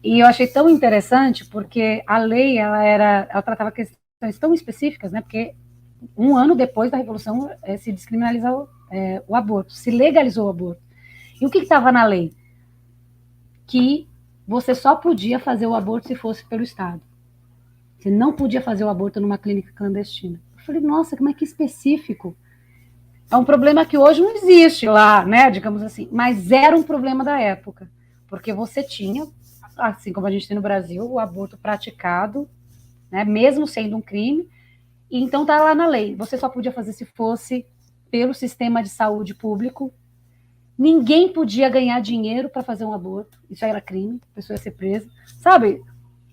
e eu achei tão interessante, porque a lei, ela tratava questões tão específicas, né, porque um ano depois da Revolução, se descriminalizou o aborto, se legalizou o aborto. E o que estava na lei? Que você só podia fazer o aborto se fosse pelo Estado. Você não podia fazer o aborto numa clínica clandestina. Eu falei, nossa, como é que específico? É um problema que hoje não existe lá, né, digamos assim, mas era um problema da época, porque você tinha, assim como a gente tem no Brasil, o aborto praticado, né, mesmo sendo um crime. E então está lá na lei, você só podia fazer se fosse pelo sistema de saúde público, ninguém podia ganhar dinheiro para fazer um aborto, isso aí era crime, a pessoa ia ser presa, sabe?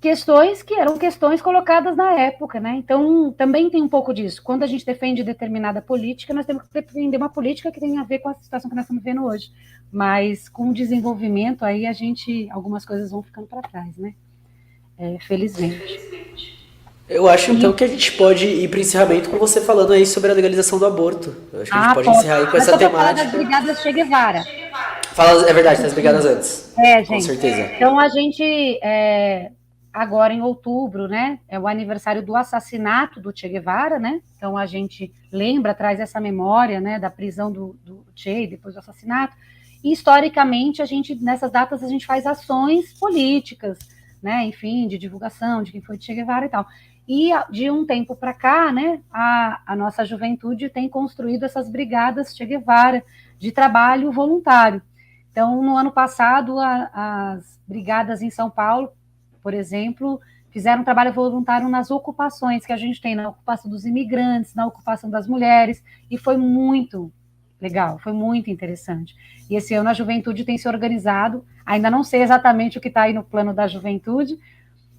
Questões que eram questões colocadas na época, né? Então também tem um pouco disso. Quando a gente defende determinada política, nós temos que defender uma política que tem a ver com a situação que nós estamos vivendo hoje. Mas com o desenvolvimento aí algumas coisas vão ficando para trás, né? Felizmente. Eu acho então que a gente pode ir para o encerramento com você falando aí sobre a legalização do aborto. Eu acho que a gente pode encerrar aí com essa temática. Das brigadas Che Guevara. É verdade, das brigadas antes. Gente. Com certeza. Então a gente, agora em outubro, né, é o aniversário do assassinato do Che Guevara, né? Então a gente lembra, traz essa memória, né, da prisão do Che, depois do assassinato. E historicamente nessas datas a gente faz ações políticas, né, enfim, de divulgação de quem foi Che Guevara e tal. E de um tempo para cá, né, a nossa juventude tem construído essas brigadas Che Guevara de trabalho voluntário. Então, no ano passado, as brigadas em São Paulo, por exemplo, fizeram um trabalho voluntário nas ocupações que a gente tem, na ocupação dos imigrantes, na ocupação das mulheres, e foi muito legal, foi muito interessante. E esse ano a juventude tem se organizado, ainda não sei exatamente o que está aí no plano da juventude,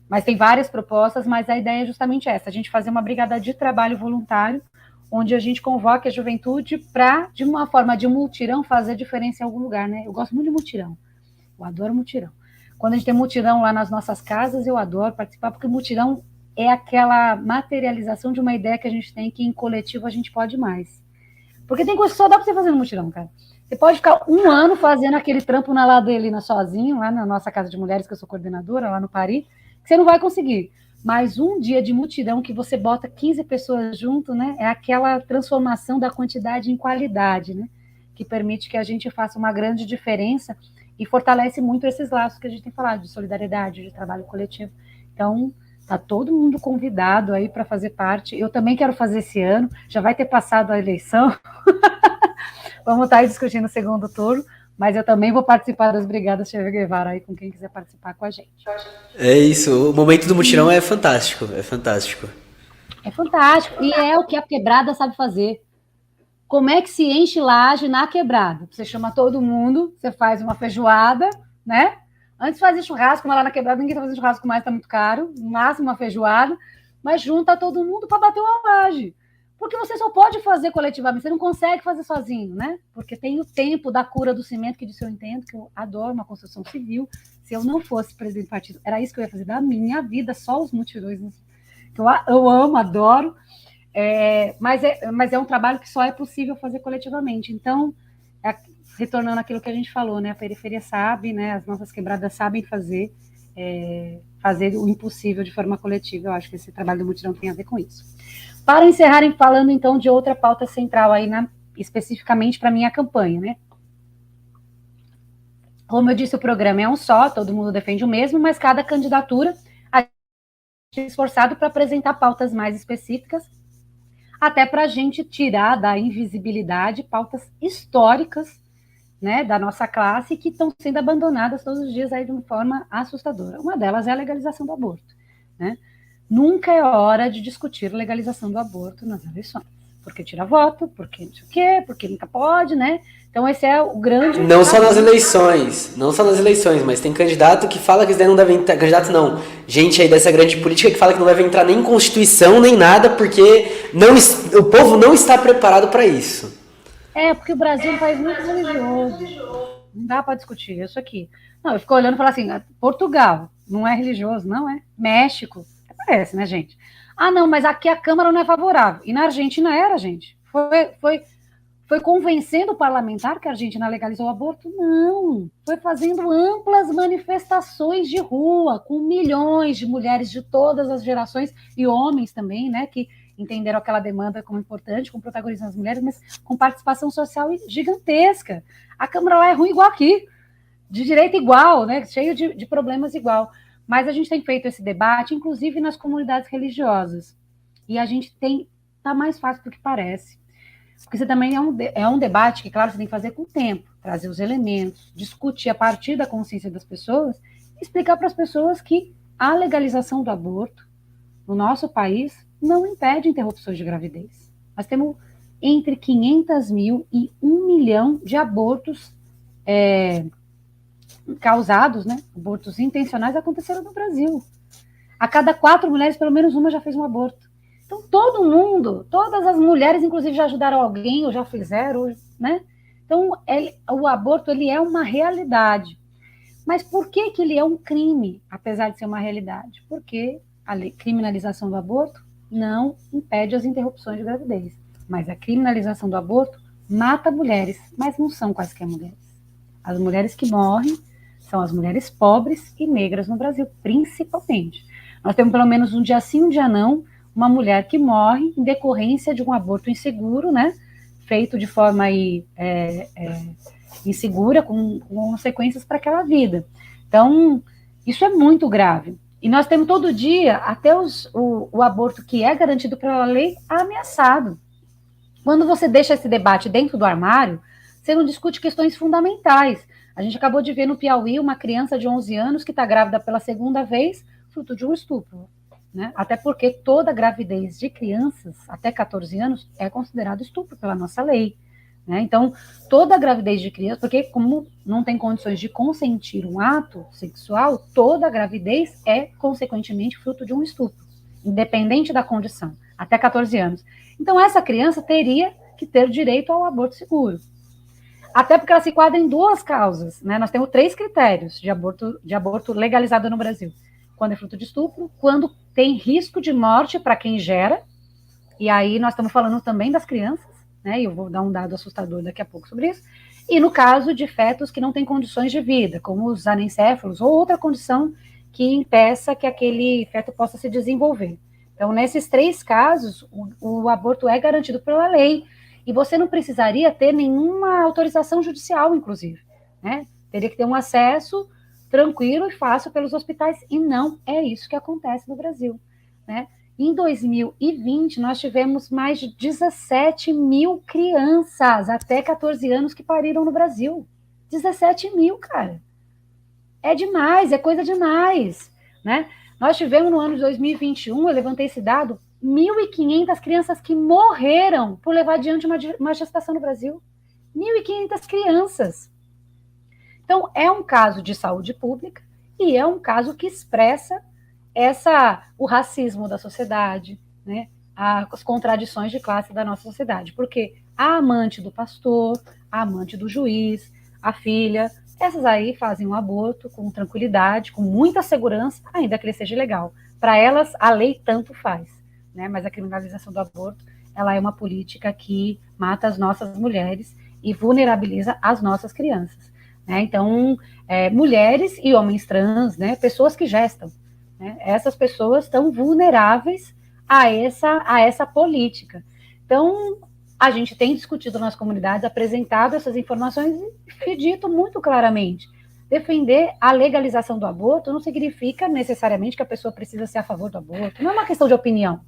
mas tem várias propostas, mas a ideia é justamente essa, a gente fazer uma brigada de trabalho voluntário, onde a gente convoca a juventude para, de uma forma de mutirão, fazer diferença em algum lugar, né? Eu gosto muito de mutirão, eu adoro mutirão. Quando a gente tem mutirão lá nas nossas casas, eu adoro participar, porque mutirão é aquela materialização de uma ideia que a gente tem que em coletivo a gente pode mais. Porque tem coisa que só dá para você fazer no mutirão, cara. Você pode ficar um ano fazendo aquele trampo na Ladelina sozinho, lá na nossa casa de mulheres, que eu sou coordenadora, lá no Paris, que você não vai conseguir. Mas um dia de mutirão que você bota 15 pessoas junto, né? É aquela transformação da quantidade em qualidade, né? Que permite que a gente faça uma grande diferença e fortalece muito esses laços que a gente tem falado, de solidariedade, de trabalho coletivo. Então, Está todo mundo convidado aí para fazer parte. Eu também quero fazer esse ano, já vai ter passado a eleição. Vamos estar aí discutindo o segundo turno, mas eu também vou participar das Brigadas Che Guevara aí com quem quiser participar com a gente. É isso, o momento do mutirão é fantástico, é fantástico. É fantástico, e é o que a quebrada sabe fazer. Como é que se enche laje na quebrada? Você chama todo mundo, você faz uma feijoada, né? Antes fazia churrasco, mas lá na quebrada ninguém tá fazendo churrasco mais, tá muito caro. No máximo uma feijoada, mas junta todo mundo para bater uma laje. Porque você só pode fazer coletivamente, você não consegue fazer sozinho, né? Porque tem o tempo da cura do cimento, que disso eu entendo, que eu adoro uma construção civil. Se eu não fosse presidente do partido, era isso que eu ia fazer da minha vida, só os mutirões, que eu amo, adoro. Mas é um trabalho que só é possível fazer coletivamente. Então, retornando àquilo que a gente falou, né? A periferia sabe, né? As nossas quebradas sabem fazer o impossível de forma coletiva. Eu acho que esse trabalho do mutirão tem a ver com isso. Para encerrarem falando, então, de outra pauta central aí, especificamente para a minha campanha, né? Como eu disse, o programa é um só, todo mundo defende o mesmo, mas cada candidatura a gente é esforçado para apresentar pautas mais específicas, até para a gente tirar da invisibilidade pautas históricas, né, da nossa classe, que estão sendo abandonadas todos os dias aí de uma forma assustadora. Uma delas é a legalização do aborto, né? Nunca é hora de discutir legalização do aborto nas eleições, porque tira voto, porque não sei o quê, porque nunca pode, né? Então esse é o grande... Não só nas eleições, mas tem candidato que fala que não deve entrar, candidato não, gente aí dessa grande política que fala que não deve entrar nem em Constituição, nem nada, porque o povo não está preparado para isso. Porque o Brasil é um país muito religioso, não dá para discutir isso aqui. Não, eu fico olhando e falo assim, Portugal não é religioso, não é? México, parece, né, gente? Ah, não, mas aqui a Câmara não é favorável. E na Argentina era, gente. Foi convencendo o parlamentar que a Argentina legalizou o aborto? Não. Foi fazendo amplas manifestações de rua, com milhões de mulheres de todas as gerações, e homens também, né, que entenderam aquela demanda como importante, com protagonismo das mulheres, mas com participação social gigantesca. A Câmara lá é ruim igual aqui, de direito igual, né, cheio de problemas igual. Mas a gente tem feito esse debate, inclusive nas comunidades religiosas. E a gente tá mais fácil do que parece. Porque você também é um debate que, claro, você tem que fazer com o tempo, trazer os elementos, discutir a partir da consciência das pessoas, explicar para as pessoas que a legalização do aborto no nosso país não impede interrupções de gravidez. Nós temos entre 500 mil e 1 milhão de abortos causados, né? Abortos intencionais aconteceram no Brasil. A cada 4 mulheres, pelo menos uma já fez um aborto. Então, todo mundo, todas as mulheres, inclusive, já ajudaram alguém, ou já fizeram, né? Então, o aborto, ele é uma realidade. Mas por que ele é um crime, apesar de ser uma realidade? Porque a criminalização do aborto não impede as interrupções de gravidez. Mas a criminalização do aborto mata mulheres, mas não são quaisquer mulheres. As mulheres que morrem são as mulheres pobres e negras no Brasil, principalmente. Nós temos pelo menos um dia sim, um dia não, uma mulher que morre em decorrência de um aborto inseguro, né? Feito de forma insegura, com consequências para aquela vida. Então, isso é muito grave. E nós temos todo dia, até o aborto que é garantido pela lei, ameaçado. Quando você deixa esse debate dentro do armário, você não discute questões fundamentais. A gente acabou de ver no Piauí uma criança de 11 anos que está grávida pela segunda vez, fruto de um estupro. Né? Até porque toda gravidez de crianças até 14 anos é considerado estupro pela nossa lei. Né? Então, toda gravidez de criança, porque como não tem condições de consentir um ato sexual, toda gravidez é, consequentemente, fruto de um estupro, independente da condição, até 14 anos. Então, essa criança teria que ter direito ao aborto seguro. Até porque ela se enquadra em 2 causas. Né? Nós temos 3 critérios de aborto legalizado no Brasil. Quando é fruto de estupro, quando tem risco de morte para quem gera, e aí nós estamos falando também das crianças, né? E eu vou dar um dado assustador daqui a pouco sobre isso, e no caso de fetos que não têm condições de vida, como os anencéfalos, ou outra condição que impeça que aquele feto possa se desenvolver. Então, nesses 3 casos, o aborto é garantido pela lei, e você não precisaria ter nenhuma autorização judicial, inclusive, né? Teria que ter um acesso tranquilo e fácil pelos hospitais, e não é isso que acontece no Brasil, né? Em 2020, nós tivemos mais de 17 mil crianças até 14 anos que pariram no Brasil. 17 mil, cara. É demais, é coisa demais, né? Nós tivemos no ano de 2021, eu levantei esse dado, 1.500 crianças que morreram por levar adiante uma gestação no Brasil. 1.500 crianças. Então, é um caso de saúde pública e é um caso que expressa o racismo da sociedade, né? As contradições de classe da nossa sociedade. Porque a amante do pastor, a amante do juiz, a filha, essas aí fazem um aborto com tranquilidade, com muita segurança, ainda que ele seja legal. Para elas, a lei tanto faz, né? Mas a criminalização do aborto, ela é uma política que mata as nossas mulheres e vulnerabiliza as nossas crianças, né? Então, mulheres e homens trans, né? Pessoas que gestam, né? Essas pessoas estão vulneráveis a essa política. Então, a gente tem discutido nas comunidades, apresentado essas informações e dito muito claramente, defender a legalização do aborto não significa necessariamente que a pessoa precisa ser a favor do aborto, não é uma questão de opinião.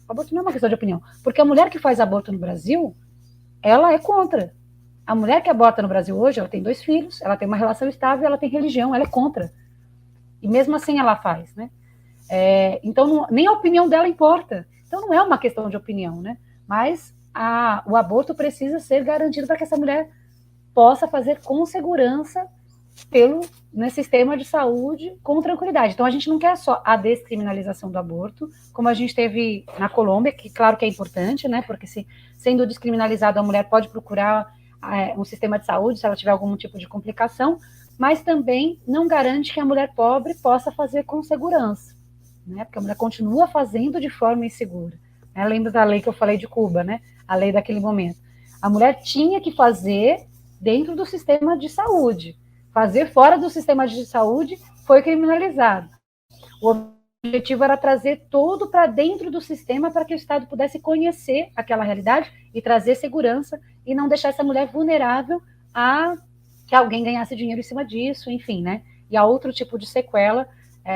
O aborto não é uma questão de opinião, porque a mulher que faz aborto no Brasil, ela é contra. A mulher que aborta no Brasil hoje, ela tem 2 filhos, ela tem uma relação estável, ela tem religião, ela é contra. E mesmo assim ela faz, né? Então, nem a opinião dela importa. Então, não é uma questão de opinião, né? Mas o aborto precisa ser garantido para que essa mulher possa fazer com segurança no sistema de saúde com tranquilidade. Então, a gente não quer só a descriminalização do aborto, como a gente teve na Colômbia, que claro que é importante, né? Porque sendo descriminalizado, a mulher pode procurar um sistema de saúde se ela tiver algum tipo de complicação, mas também não garante que a mulher pobre possa fazer com segurança, né? Porque a mulher continua fazendo de forma insegura. Lembra da lei que eu falei de Cuba, né? A lei daquele momento. A mulher tinha que fazer dentro do sistema de saúde. Fazer fora do sistema de saúde foi criminalizado. O objetivo era trazer tudo para dentro do sistema para que o Estado pudesse conhecer aquela realidade e trazer segurança e não deixar essa mulher vulnerável a que alguém ganhasse dinheiro em cima disso, enfim, né? E a outro tipo de sequela.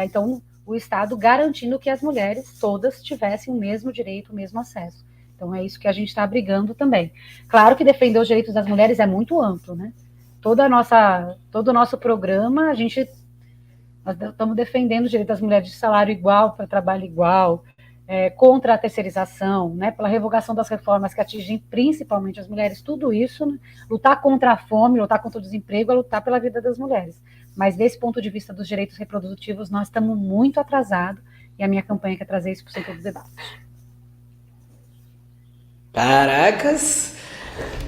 Então, o Estado garantindo que as mulheres todas tivessem o mesmo direito, o mesmo acesso. Então, é isso que a gente está brigando também. Claro que defender os direitos das mulheres é muito amplo, né? Todo o nosso programa, nós estamos defendendo o direito das mulheres de salário igual, para trabalho igual, contra a terceirização, né? Pela revogação das reformas que atingem principalmente as mulheres, tudo isso, né? Lutar contra a fome, lutar contra o desemprego, é lutar pela vida das mulheres. Mas desse ponto de vista dos direitos reprodutivos, nós estamos muito atrasados, e a minha campanha quer trazer isso para o centro do debate. Caracas!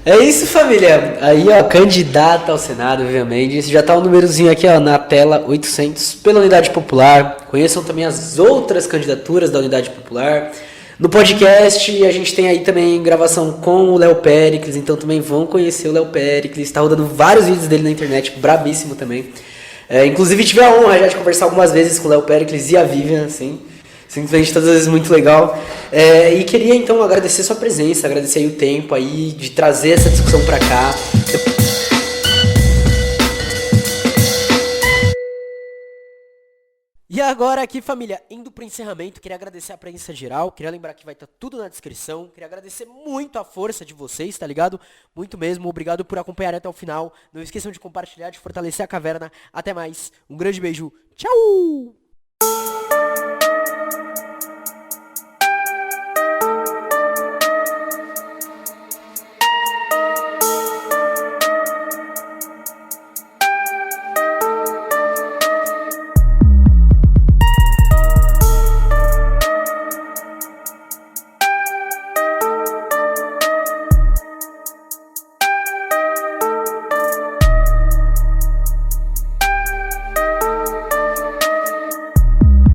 É isso, família. Aí, ó, candidata ao Senado, Vivian Mendes. Já tá o númerozinho aqui, ó, na tela, 800, pela Unidade Popular. Conheçam também as outras candidaturas da Unidade Popular. No podcast, a gente tem aí também gravação com o Léo Péricles, então também vão conhecer o Léo Péricles. Tá rodando vários vídeos dele na internet, brabíssimo também. Inclusive, tive a honra já de conversar algumas vezes com o Léo Péricles e a Vivian, assim. Simplesmente todas as vezes muito legal. E queria então agradecer sua presença, agradecer aí o tempo aí de trazer essa discussão pra cá. E agora aqui, família, indo pro encerramento, queria agradecer a presença geral, queria lembrar que vai estar tudo na descrição, queria agradecer muito a força de vocês, tá ligado? Muito mesmo, obrigado por acompanhar até o final, não esqueçam de compartilhar, de fortalecer a caverna, até mais, um grande beijo, tchau!